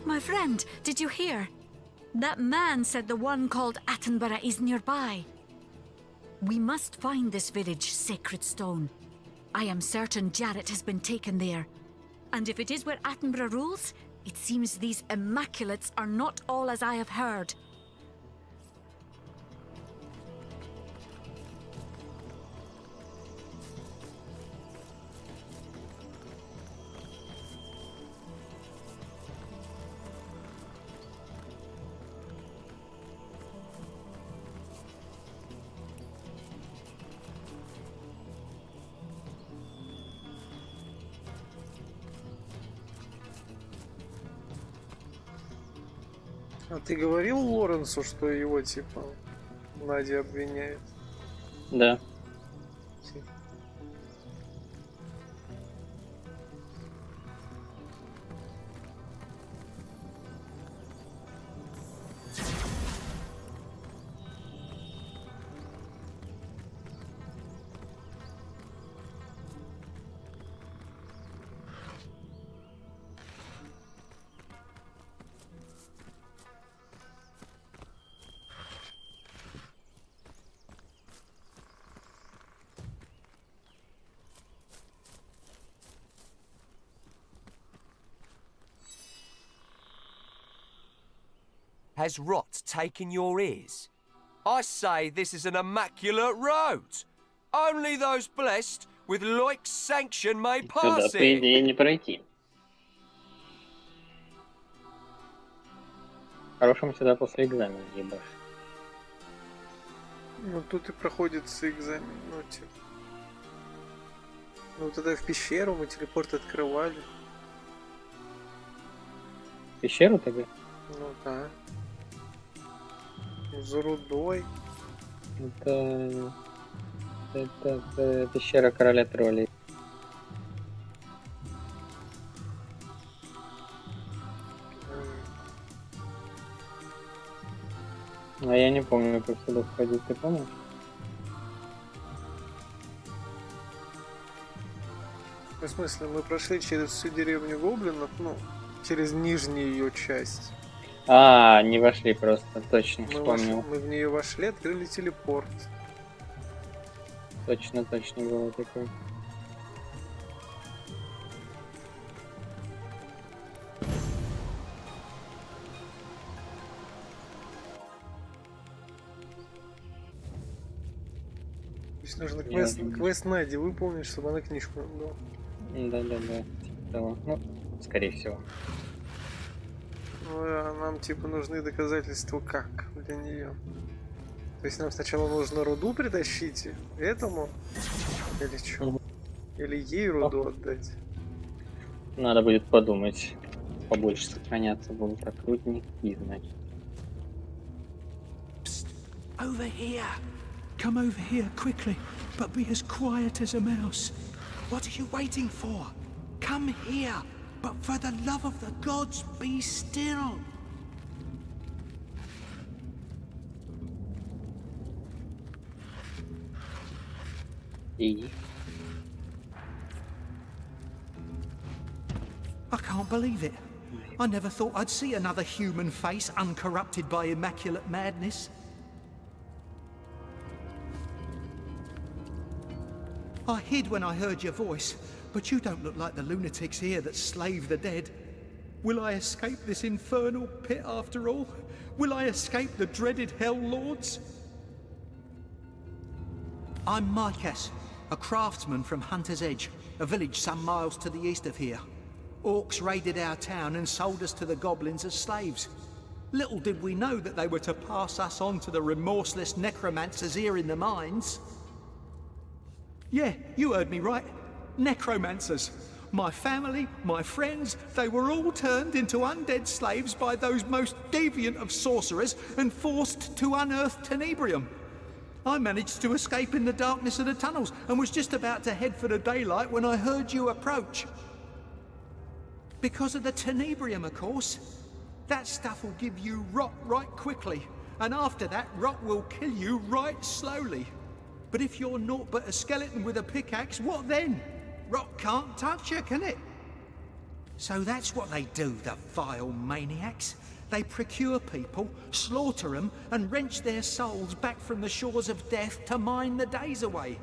My friend, did you hear? That man said the one called Attenborough is nearby. We must find this village, Sacred Stone. I am certain Jarrett has been taken there. And if it is where Attenborough rules, it seems these Immaculates are not all as I have heard. А ты говорил Лоренсу, что его, типа, Надя обвиняет? Да. Has rot taken your ears? I say this is an immaculate road. Only those blessed with Loic's sanction may Сюда, pass по it. идее, не пройти. Хорошим сюда после экзамена ебашь. Ну тут и проходится экзамен, ну типа. Ну тогда в пещеру мы телепорт открывали. Пещеру тогда? Ну да. Ну, за рудой. Это пещера короля троллей. А я не помню, как сюда входить, ты помнишь? В смысле, мы прошли через всю деревню гоблинов, ну, через нижнюю ее часть. А, не вошли просто, точно, Мы вспомнил. мы в нее вошли, открыли телепорт. Точно было такое. То есть нужно квест Нади выполнить, чтобы она книжку нам дала. Да. Типа того. Ну, скорее всего. Ну, а нам типа нужны доказательства как для нее. То есть нам сначала нужно руду притащить этому? Или что? Или ей руду отдать? Надо будет подумать. Побольше сохраняться будут так рудники, значит. Over here. Come over here quickly, but be as quiet as a mouse. What are you waiting for? Come here, but for the love of the gods, be still. I can't believe it. I never thought I'd see another human face uncorrupted by immaculate madness. I hid when I heard your voice, but you don't look like the lunatics here that slave the dead. Will I escape this infernal pit after all? Will I escape the dreaded Hell Lords? I'm Micas, a craftsman from Hunter's Edge, a village some miles to the east of here. Orcs raided our town and sold us to the goblins as slaves. Little did we know that they were to pass us on to the remorseless necromancers here in the mines. Yeah, you heard me right. Necromancers. My family, my friends, they were all turned into undead slaves by those most deviant of sorcerers and forced to unearth Tenebrium. I managed to escape in the darkness of the tunnels and was just about to head for the daylight when I heard you approach. Because of the Tenebrium, of course. That stuff will give you rot right quickly, and after that, rot will kill you right slowly. But if you're naught but a skeleton with a pickaxe, what then? Rot can't touch you, can it? So that's what they do, the vile maniacs. They procure people, slaughter them, and wrench their souls back from the shores of death to mine the days away.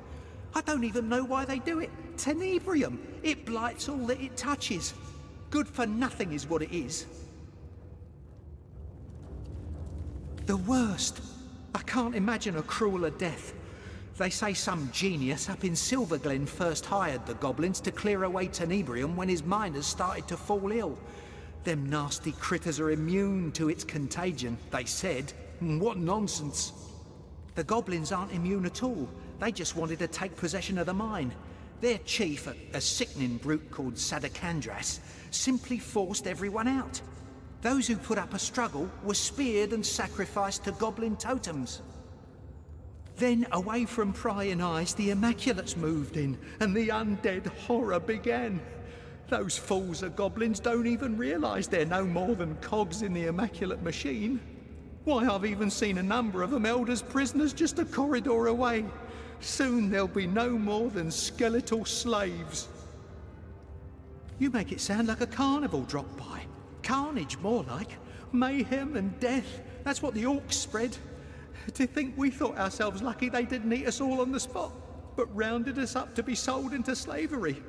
I don't even know why they do it. Tenebrium, it blights all that it touches. Good for nothing is what it is. The worst. I can't imagine a crueler death. They say some genius up in Silverglen first hired the goblins to clear away Tenebrium when his miners started to fall ill. Them nasty critters are immune to its contagion, they said. What nonsense. The goblins aren't immune at all. They just wanted to take possession of the mine. Their chief, a sickening brute called Sadakandras, simply forced everyone out. Those who put up a struggle were speared and sacrificed to goblin totems. Then, away from prying eyes, the Immaculates moved in, and the undead horror began. Those fools of goblins don't even realise they're no more than cogs in the Immaculate machine. Why, I've even seen a number of them held as prisoners just a corridor away. Soon there'll be no more than skeletal slaves. You make it sound like a carnival dropped by. Carnage, more like. Mayhem and death. That's what the orcs spread. To think we thought ourselves lucky they didn't eat us all on the spot, but rounded us up to be sold into slavery.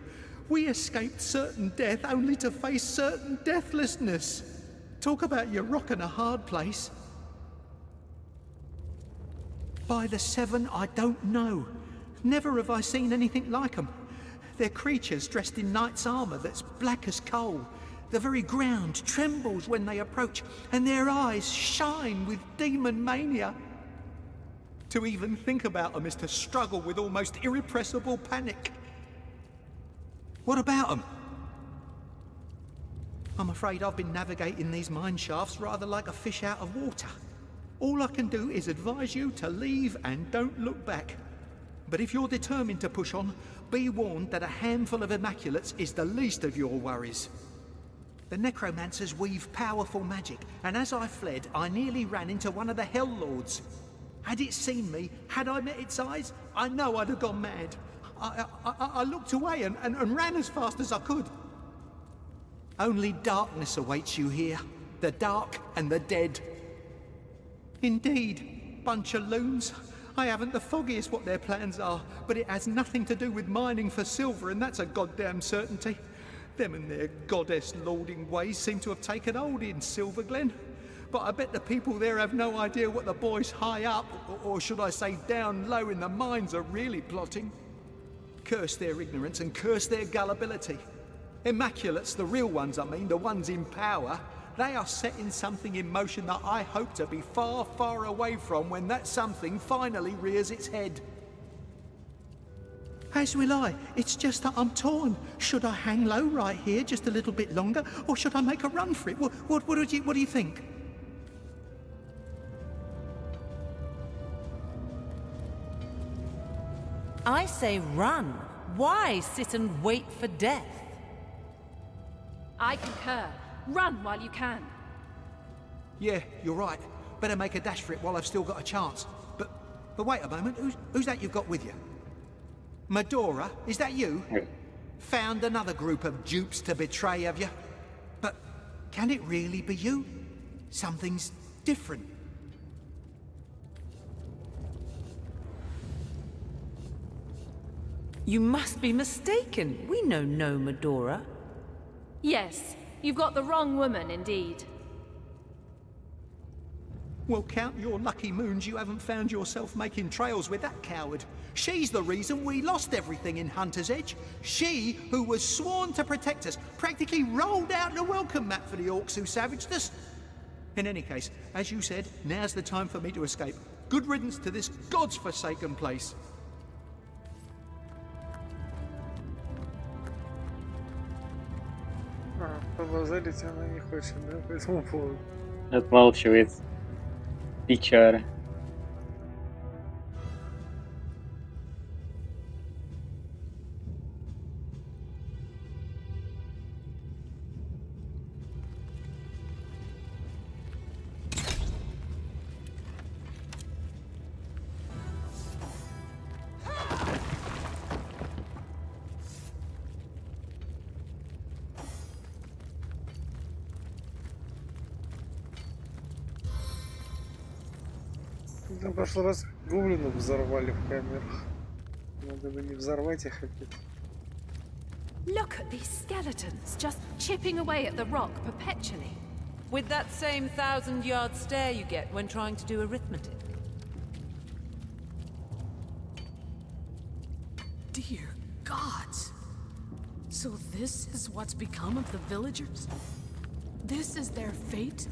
We escaped certain death only to face certain deathlessness. Talk about you rocking a hard place. By the seven, I don't know. Never have I seen anything like them. They're creatures dressed in knight's armour that's black as coal. The very ground trembles when they approach, and their eyes shine with demon mania. To even think about them is to struggle with almost irrepressible panic. What about them? I'm afraid I've been navigating these mine shafts rather like a fish out of water. All I can do is advise you to leave and don't look back. But if you're determined to push on, be warned that a handful of Immaculates is the least of your worries. The necromancers weave powerful magic, and as I fled, I nearly ran into one of the Hell Lords. Had it seen me, had I met its eyes, I know I'd have gone mad. I looked away and ran as fast as I could. Only darkness awaits you here. The dark and the dead. Indeed, bunch of loons. I haven't the foggiest what their plans are, but it has nothing to do with mining for silver, and that's a goddamn certainty. Them and their goddess-lording ways seem to have taken hold in Silverglen. But I bet the people there have no idea what the boys high up, or should I say down low in the mines, are really plotting. Curse their ignorance and curse their gullibility. Immaculates, the real ones I mean, the ones in power, they are setting something in motion that I hope to be far, far away from when that something finally rears its head. As will I. It's just that I'm torn. Should I hang low right here just a little bit longer, or should I make a run for it? What do you think? I say run. Why sit and wait for death? I concur. Run while you can. Yeah, you're right. Better make a dash for it while I've still got a chance. But wait a moment. Who's that you've got with you? Medora, is that you? Found another group of dupes to betray, have you? But can it really be you? Something's different. You must be mistaken. We know no Medora. Yes, you've got the wrong woman indeed. Well, count your lucky moons you haven't found yourself making trails with that coward. She's the reason we lost everything in Hunter's Edge. She, who was sworn to protect us, practically rolled out the welcome mat for the orcs who savaged us. In any case, as you said, now's the time for me to escape. Good riddance to this God's forsaken place. Побазарить она не хочет, да, по этому поводу. Отмалчивает. Печара. В прошлый раз гоблинов взорвали в камерах. Надо бы не взорвать их опять. Look at these skeletons, just chipping away at the rock perpetually. With that same 1,000-yard stare you get when trying to do arithmetic. Dear gods! So this is what's become of the villagers? This is their fate?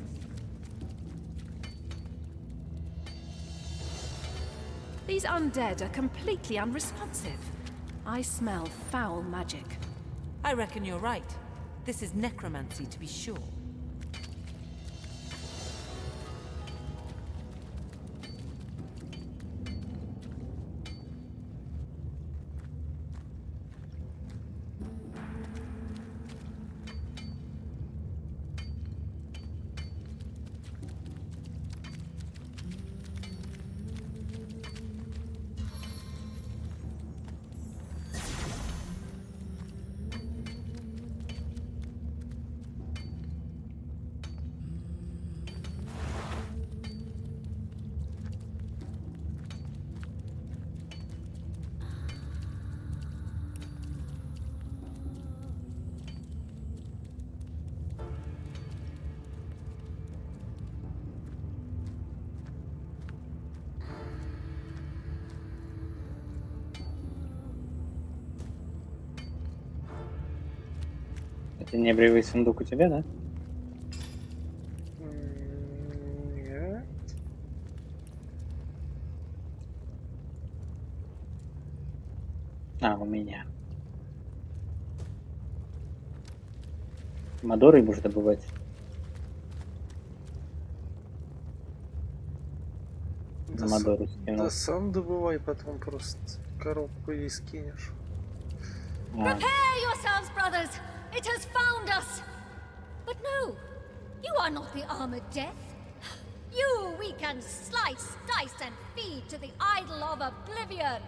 These undead are completely unresponsive. I smell foul magic. I reckon you're right. This is necromancy, to be sure. Это небревый сундук у тебя, да? Нет. А, у меня. Мадоры будешь добывать? Да, Мадору да скинул. сам добывай, потом просто коробку ей скинешь. Prepare yourselves, brothers! It has found us! But no, you are not the armored death. You we can slice, dice, and feed to the idol of oblivion.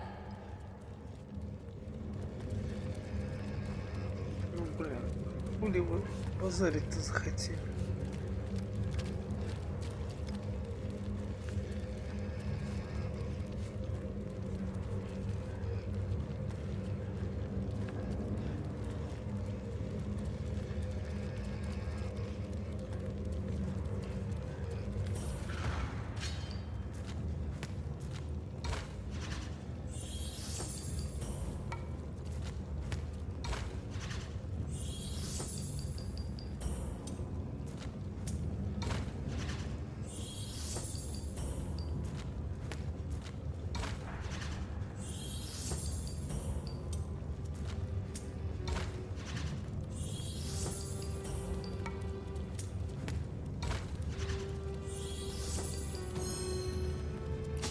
Ну, блин, хули вы базарить-то захотели?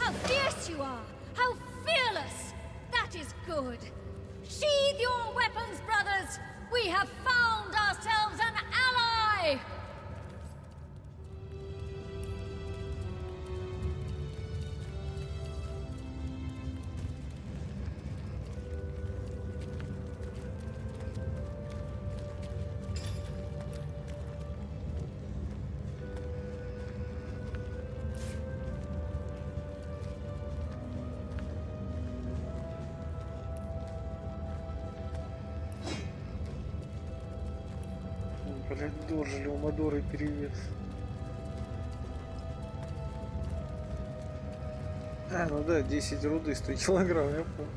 How fierce you are! How fearless! That is good. Sheathe your weapons, brothers! We have found ourselves an ally! Блять, дожили у Мадоры перевес. А, ну да, 10 руды, 100 килограмм, я помню.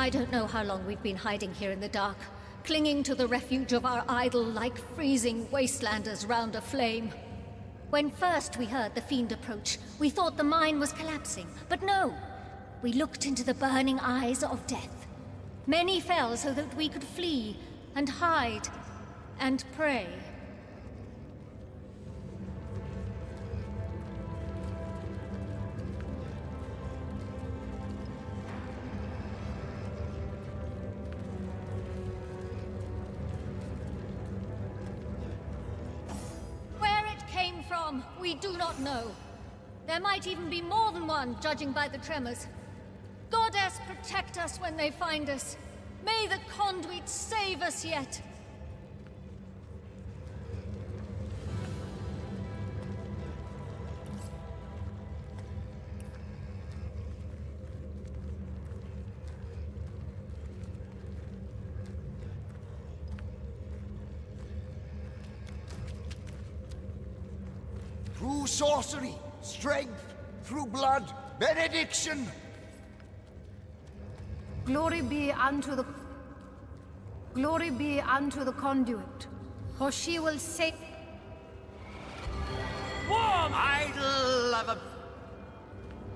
I don't know how long we've been hiding here in the dark, clinging to the refuge of our idol like freezing wastelanders round a flame. When first we heard the fiend approach, we thought the mine was collapsing, but no. We looked into the burning eyes of death. Many fell so that we could flee and hide and pray. We do not know. There might even be more than one, judging by the tremors. Goddess, protect us when they find us. May the conduit save us yet. Through sorcery, strength, through blood, benediction. Glory be unto the conduit, for she will save.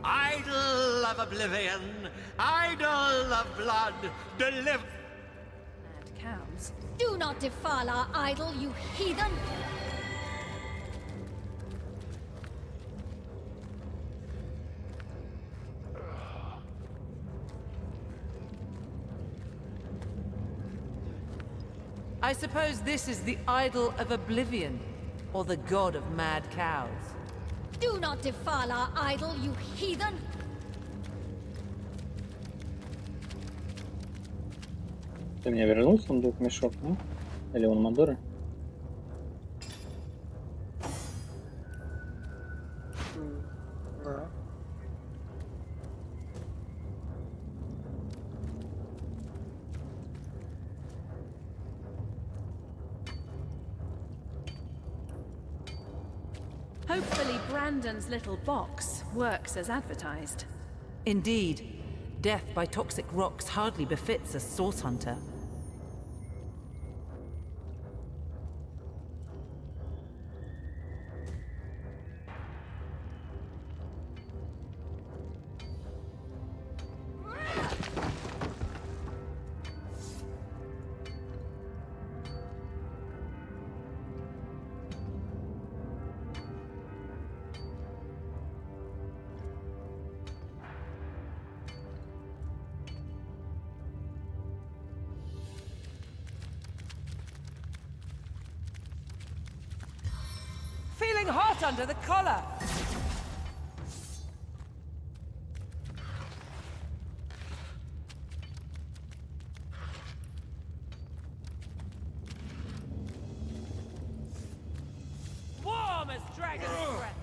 Idol of oblivion, idol of blood, deliver. Mad cows. Do not defile our idol, you heathen! I suppose this is the idol of oblivion, or the god of mad cows. Do not defile our idol, you heathen! Ты мне вернул сундук, мешок, ну? Или он Мадоры? Да. Hopefully Brandon's little box works as advertised. Indeed. Death by toxic rocks hardly befits a source hunter. Feeling hot under the collar. Warm as dragon's breath.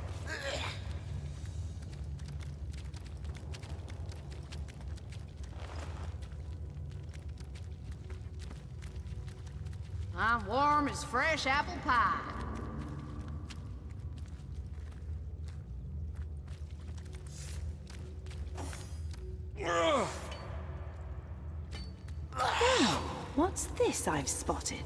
I'm warm as fresh apple pie. What's this I've spotted?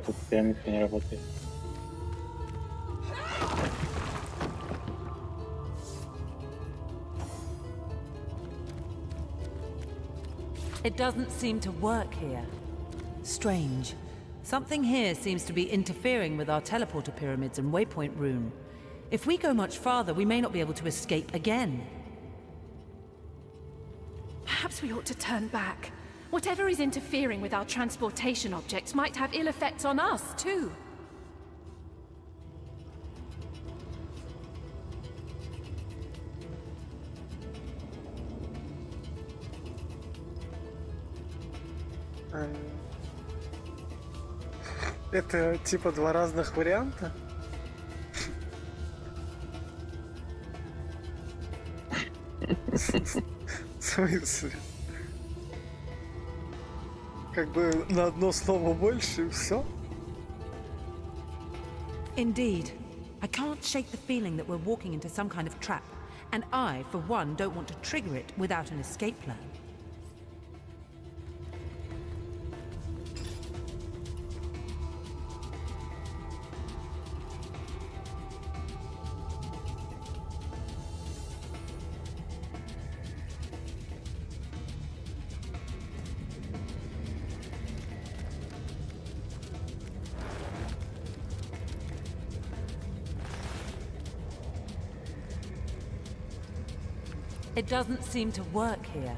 Тут пирамидка не работает. It doesn't seem to work here. Strange. Something here seems to be interfering with our teleporter pyramids and waypoint rune. If we go much farther, we may not be able to escape again. Perhaps we ought to turn back. Whatever is interfering with our transportation objects might have ill effects on us, too. Это типа два разных варианта? В смысле? Как бы на одно слово больше и все? Indeed. I can't shake the feeling that we're walking into some kind of trap, and I, for one, don't want to trigger it without an escape plan. It doesn't seem to work here.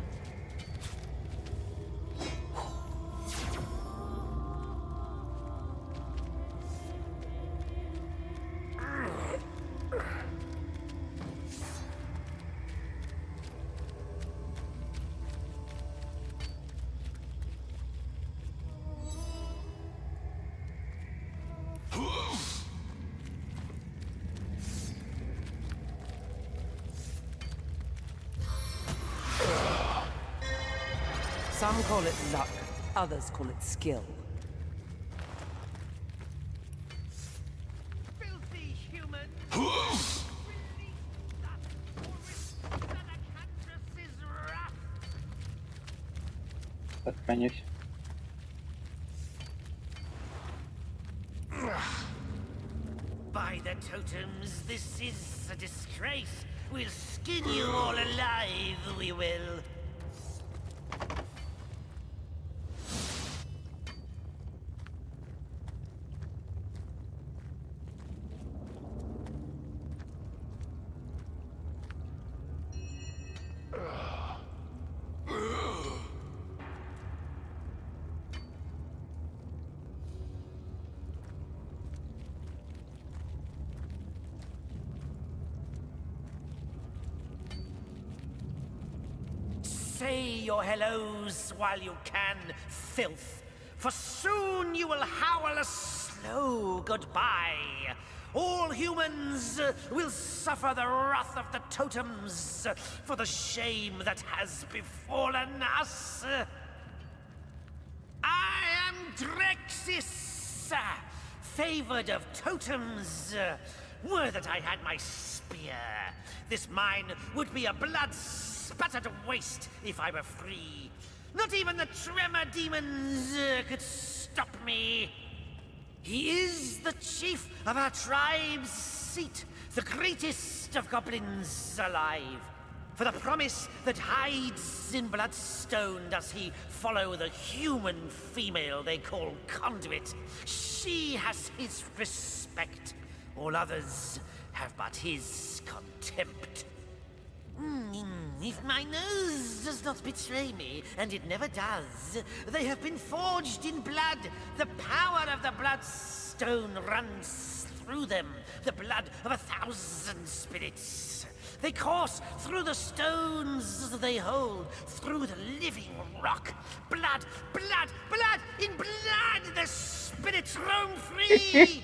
Some call it luck, others call it skill. Сохранюсь. By the totems, this is a disgrace. We'll skin you all alive, we will. Say your hellos while you can, filth, for soon you will howl a slow goodbye. All humans will suffer the wrath of the totems for the shame that has befallen us. I am Drexis, favored of totems. Were that I had my spear, this mine would be a blood-spattered waste if I were free. Not even the tremor demons could stop me. He is the chief of our tribe's seat, the greatest of goblins alive. For the promise that hides in bloodstone does he follow the human female they call Conduit. She has his respect. All others have but his contempt. If my nose does not betray me, and it never does, they have been forged in blood. The power of the bloodstone runs through them, the blood of 1,000 spirits. They course through the stones they hold, through the living rock. Blood, blood, blood, in blood the spirits roam free!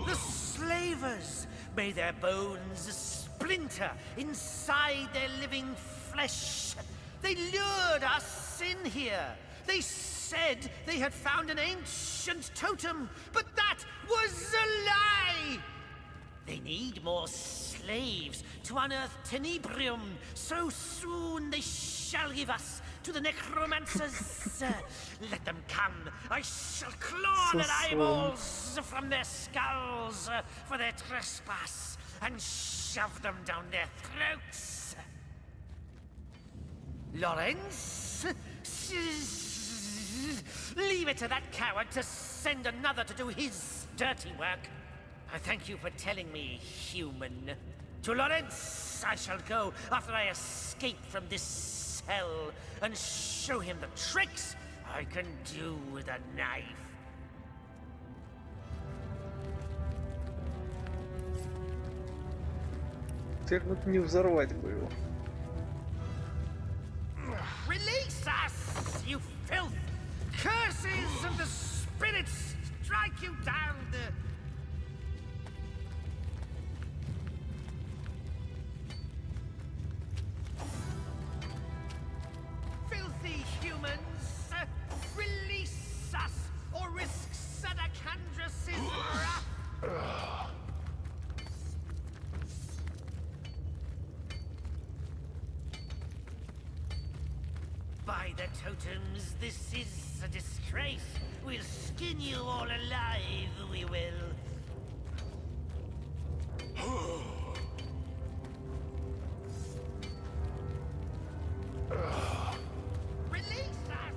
The slavers may their bones splinter inside their living flesh. They lured us in here. They said they had found an ancient totem, but that was a lie! They need more slaves to unearth Tenebrium. So soon they shall give us to the necromancers. Let them come. I shall claw their eyeballs from their skulls for their trespass and shove them down their throats. Lawrence? Leave it to that coward to send another to do his dirty work. I thank you for telling me, human. To Lawrence I shall go after I escape from this cell and show him the tricks I can do with a knife. Теперь вот не взорвать бы его. Release us, you filth! Curses of the spirits strike you down! Filthy humans! Release us, or risk Sadakandras' wrath! By the totems, this is a disgrace. We'll skin you all alive, we will. Release us!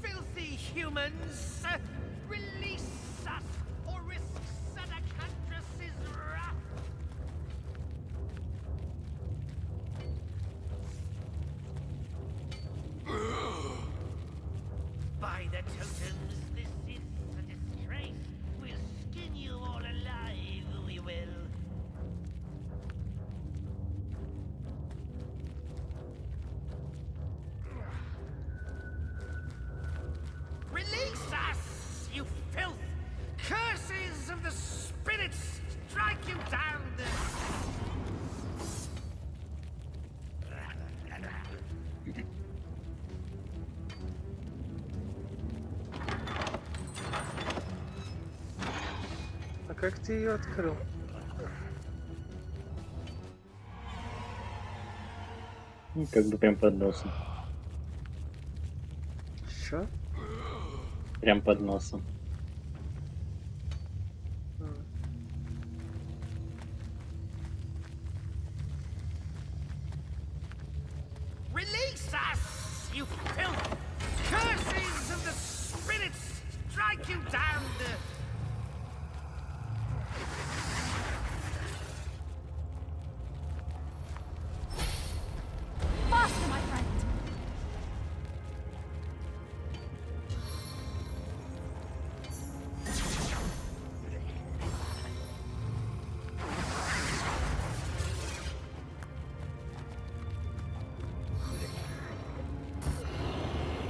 Filthy humans! Release us, or risk Sadakandras' wrath! By the totems, this is a disgrace. We'll skin you all alive, we will. Release us, you filth! Curses of the spirits strike you down! как ты ее открыл? Ну, как бы прям под носом. Чё? Прям под носом. Release us, you filth! Curses of the spirits strike you down! Faster, my friend!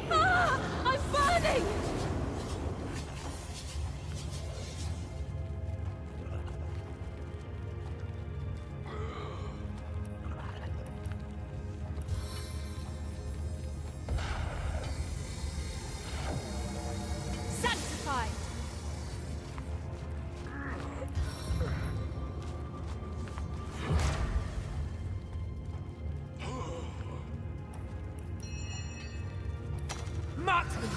Ah! I'm burning! Sanctified! Marksman!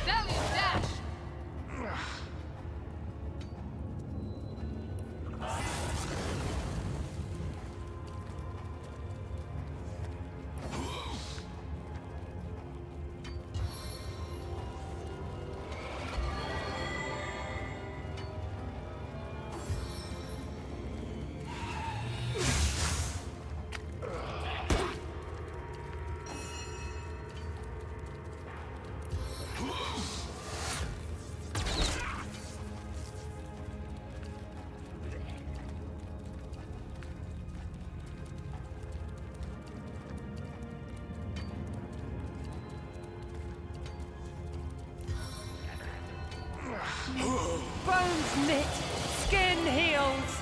Valiant dash! Bones knit, skin heals.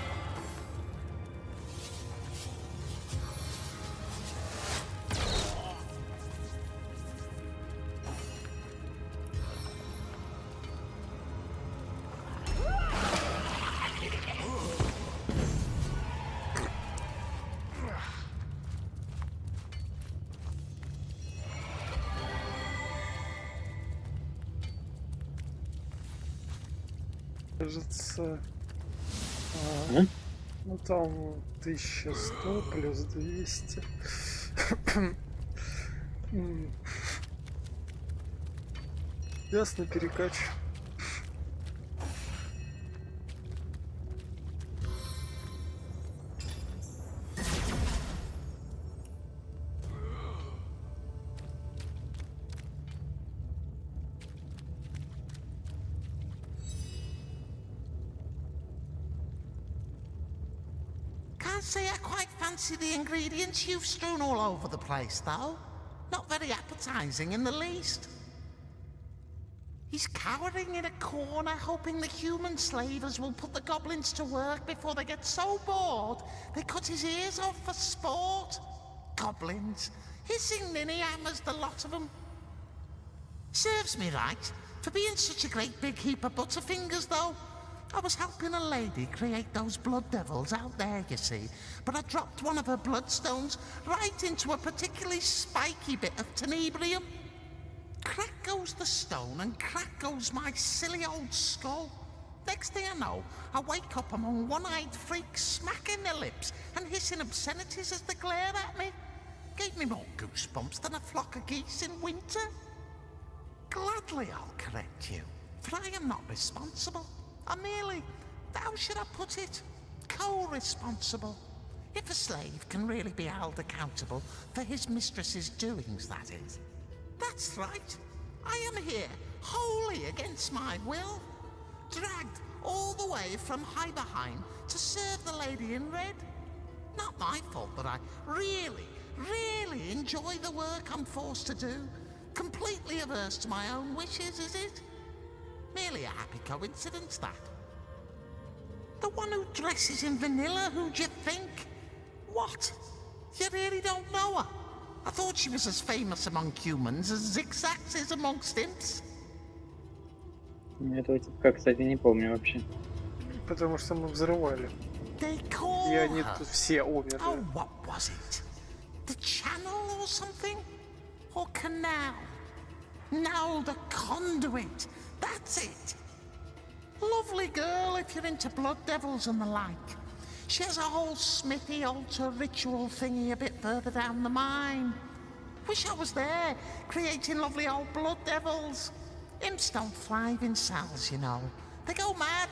Кажется, ну там 1100 плюс 200. Ясно, перекач. Can't say I quite fancy the ingredients you've strewn all over the place, though. Not very appetizing in the least. He's cowering in a corner, hoping the human slavers will put the goblins to work before they get so bored they cut his ears off for sport. Goblins, hissing ninny hammers, the lot of them. Serves me right, for being such a great big heap of butterfingers, though. I was helping a lady create those blood devils out there, you see, but I dropped one of her bloodstones right into a particularly spiky bit of tenebrium. Crack goes the stone and crack goes my silly old skull. Next thing I know, I wake up among one-eyed freaks smacking their lips and hissing obscenities as they glare at me. Gave me more goosebumps than a flock of geese in winter. Gladly I'll correct you, for I am not responsible. I'm merely, how should I put it, co-responsible. If a slave can really be held accountable for his mistress's doings, that is. That's right. I am here, wholly against my will, dragged all the way from Heiberheim to serve the lady in red. Not my fault that I really enjoy the work I'm forced to do. Completely averse to my own wishes, is it? Merely a happy coincidence, that. The one who dresses in vanilla, who'd you think? What? You really don't know her? I thought she was as famous among humans as Zigzags is amongst imps. Этого типа, кстати, не помню вообще. Потому что мы взрывали. И они тут все умерли. Oh, what was it? The channel or something? Or canal? No, the conduit. That's it. Lovely girl if you're into blood devils and the like. She has a whole smithy altar ritual thingy a bit further down the mine. Wish I was there, creating lovely old blood devils. Imps don't thrive in cells, you know. They go mad.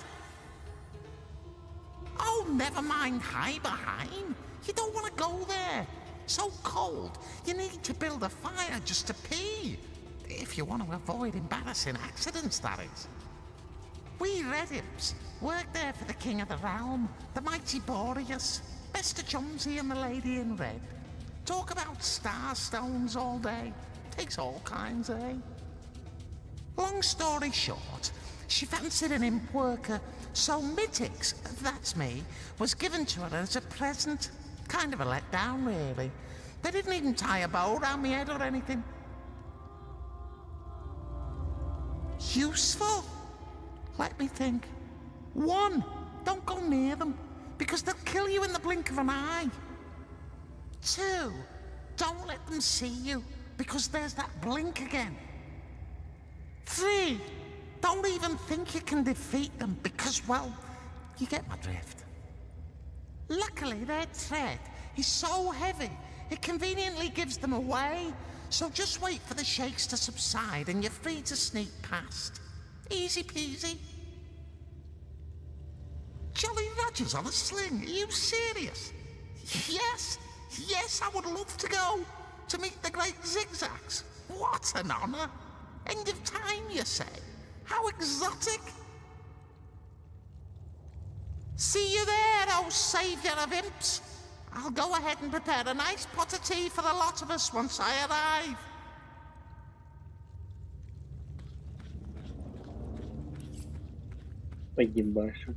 Oh, never mind Heiberheim. You don't want to go there. So cold, you need to build a fire just to pee. If you want to avoid embarrassing accidents, that is. We Red Imps work there for the King of the Realm, the mighty Boreas, Bester Chumsy and the Lady in Red. Talk about star stones all day. Takes all kinds, eh? Long story short, she fancied an imp worker, so Mittix, that's me, was given to her as a present. Kind of a letdown, really. They didn't even tie a bow around my head or anything. Useful? Let me think. 1, don't go near them, because they'll kill you in the blink of an eye. 2, don't let them see you, because there's that blink again. 3, don't even think you can defeat them, because, well, you get my drift. Luckily, their tread is so heavy, it conveniently gives them away, so just wait for the shakes to subside and you're free to sneak past. Easy peasy. Jolly Rogers on a sling, are you serious? Yes, I would love to go, to meet the great Zigzags. What an honor. End of time, you say? How exotic. See you there, oh saviour of imps. I'll go ahead and prepare a nice pot of tea for the lot of us once I arrive. Погибашу.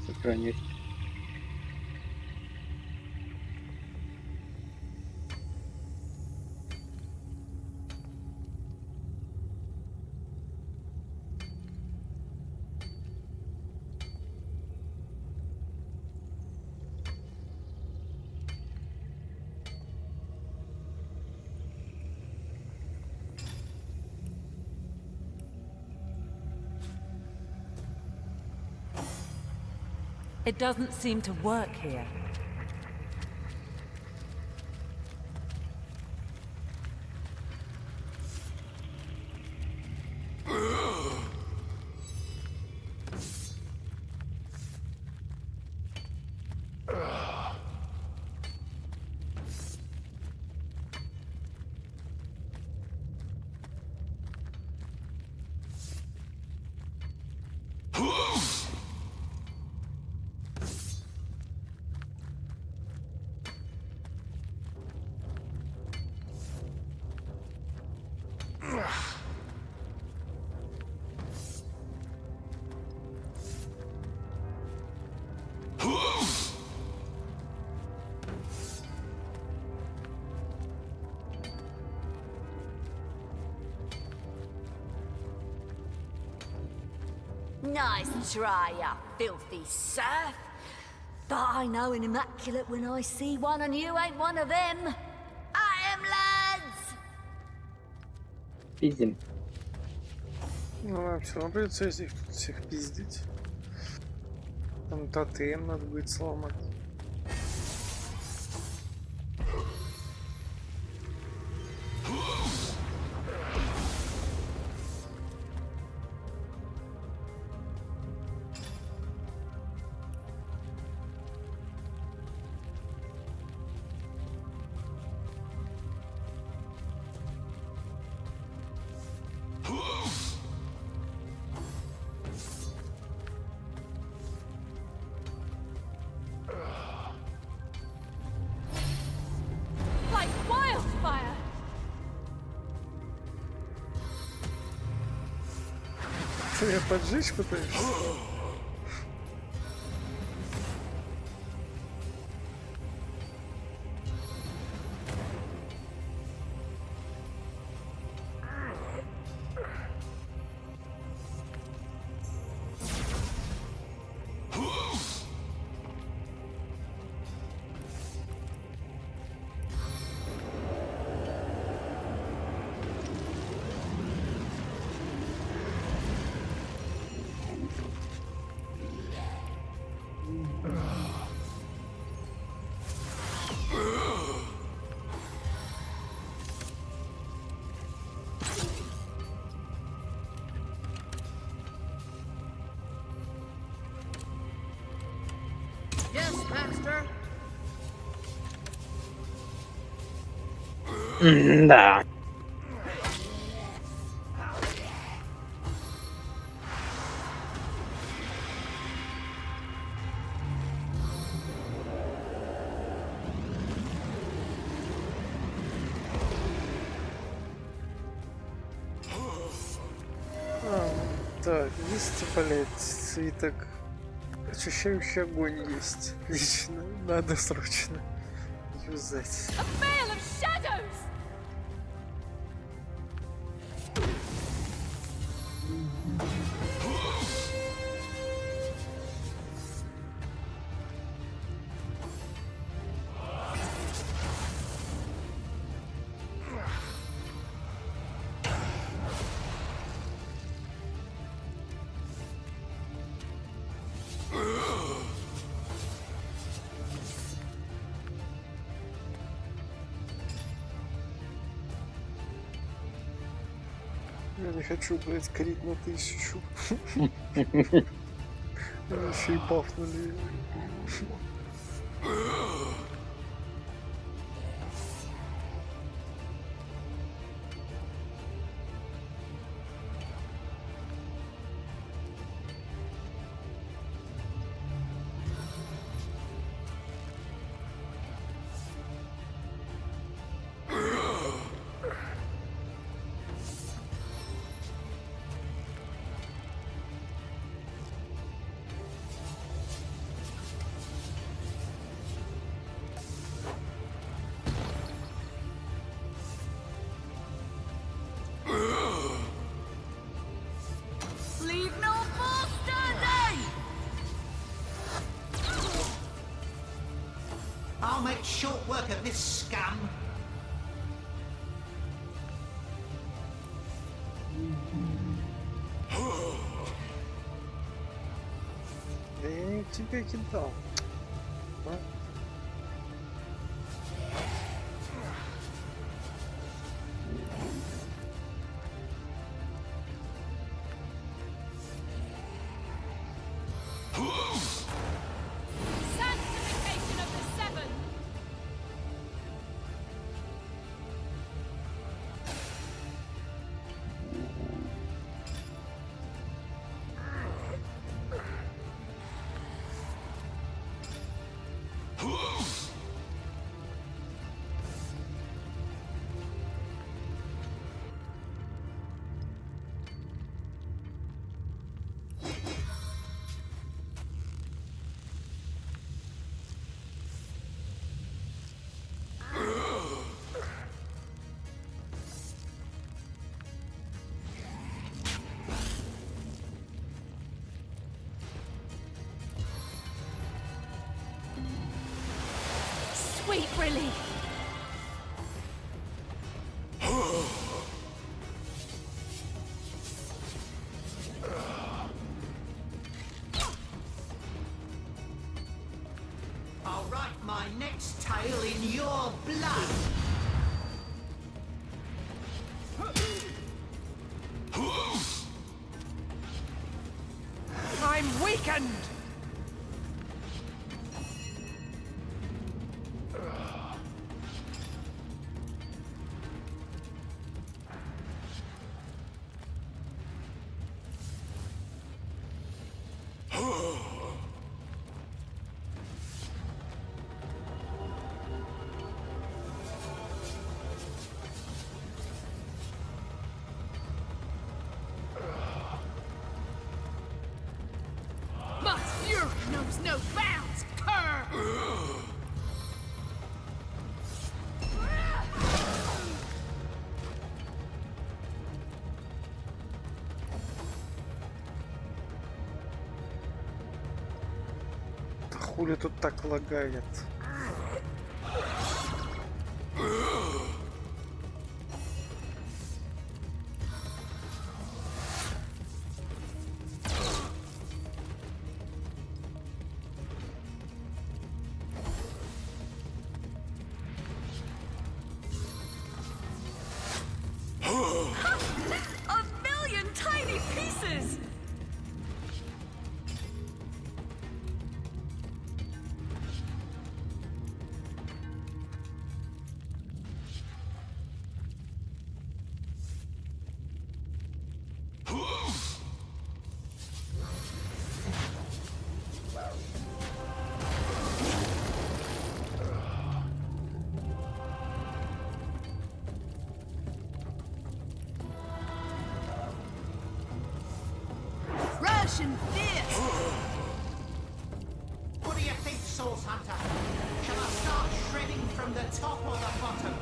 Сохранюсь. It doesn't seem to work here. Nice try, you filthy serf. But I know an immaculate when I see one, and you ain't one of them. I am, lads! Пиздим. Ну, нам все равно придется этих всех пиздить. Там тотем надо будет сломать. Like wildfire! Ты меня поджечь пытаешься? Yes, master. Да. Так, есть, блядь, свиток. Очищающий огонь есть. Отлично. Надо срочно юзать. A veil of shadows! Я не хочу, блядь, крит на 1000. Еще и бафнули. Leave no more standing! I'll make short work of this scum. Да я не тебя кидал. А? Sanctification of the Seven! sweet relief. I'll write my next tale in your blood. I'm weakened! My fury knows no bounds, cur! Да хули тут так лагает? A million tiny pieces! Russian fist! What do you think, Source Hunter? Shall I start shredding from the top or the bottom?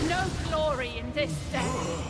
No glory in this death.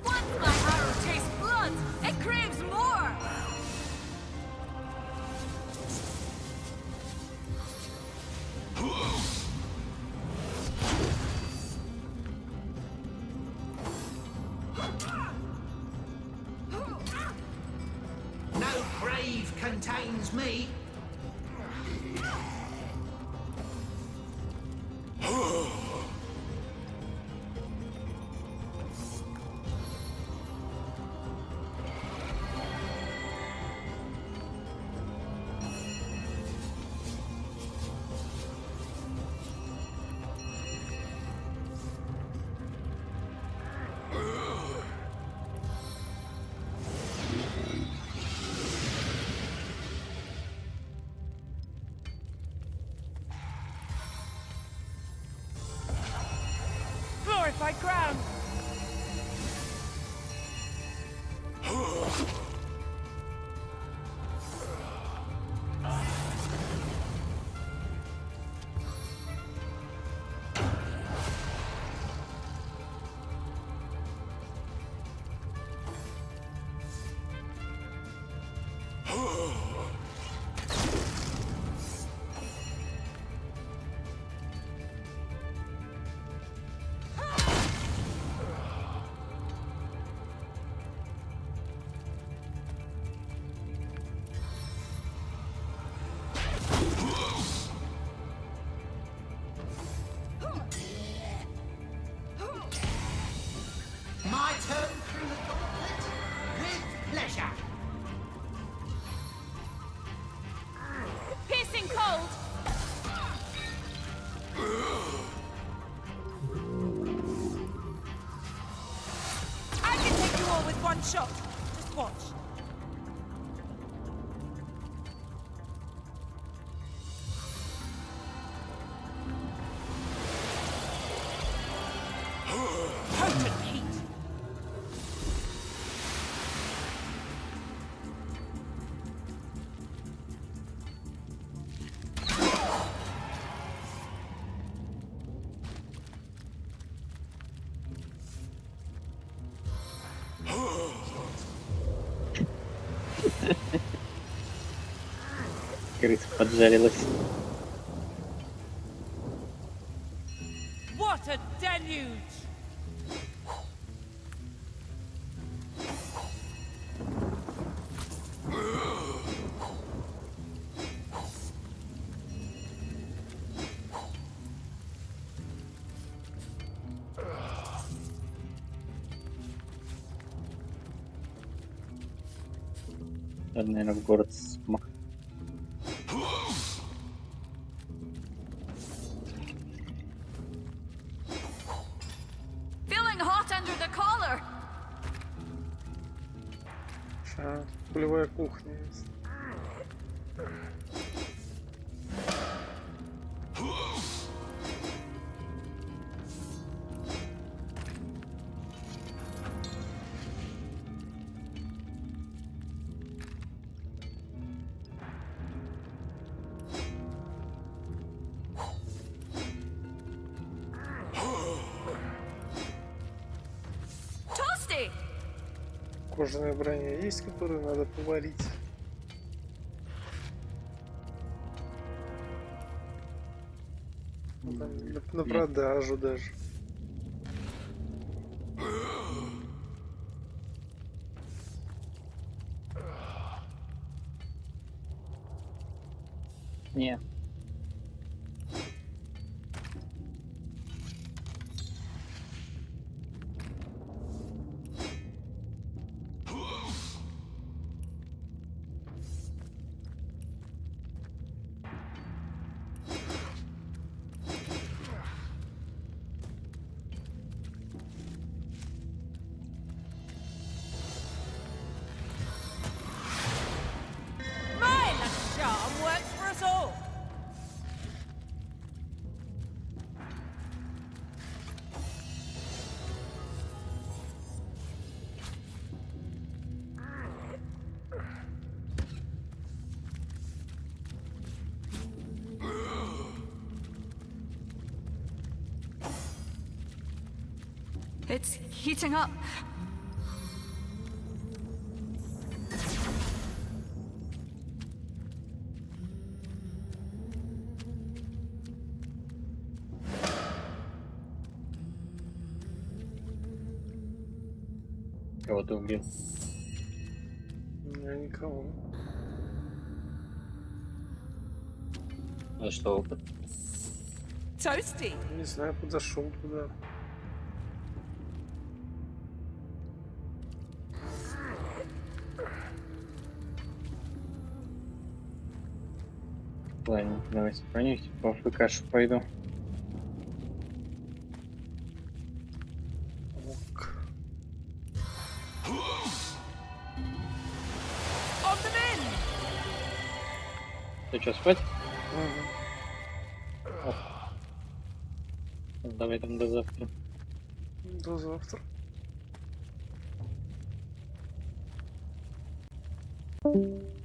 Once my arrow tastes blood, it craves more! No grave contains me. Glorified ground! I turn through the gauntlet with pleasure. Piercing cold! I can take you all with one shot. Just watch. Potent heat. Крыса поджарилась. What a deluge! Надо, наверное, в город смах. Feeling hot under the collar. Ща, полевая кухня есть. Toasty! Кожаная броня есть, которую надо поварить. Ну, там на продажу даже. Не. My lucky charm works for us all. It's heating up. Кого ты убил? Я никого. А что опыт? Toasty. Не знаю, подошел туда. Ладно, давайте бронюсь, по ФКшу пойду. On the men! Ты что, спать? Угу. Давай там до завтра. До завтра. Thank you.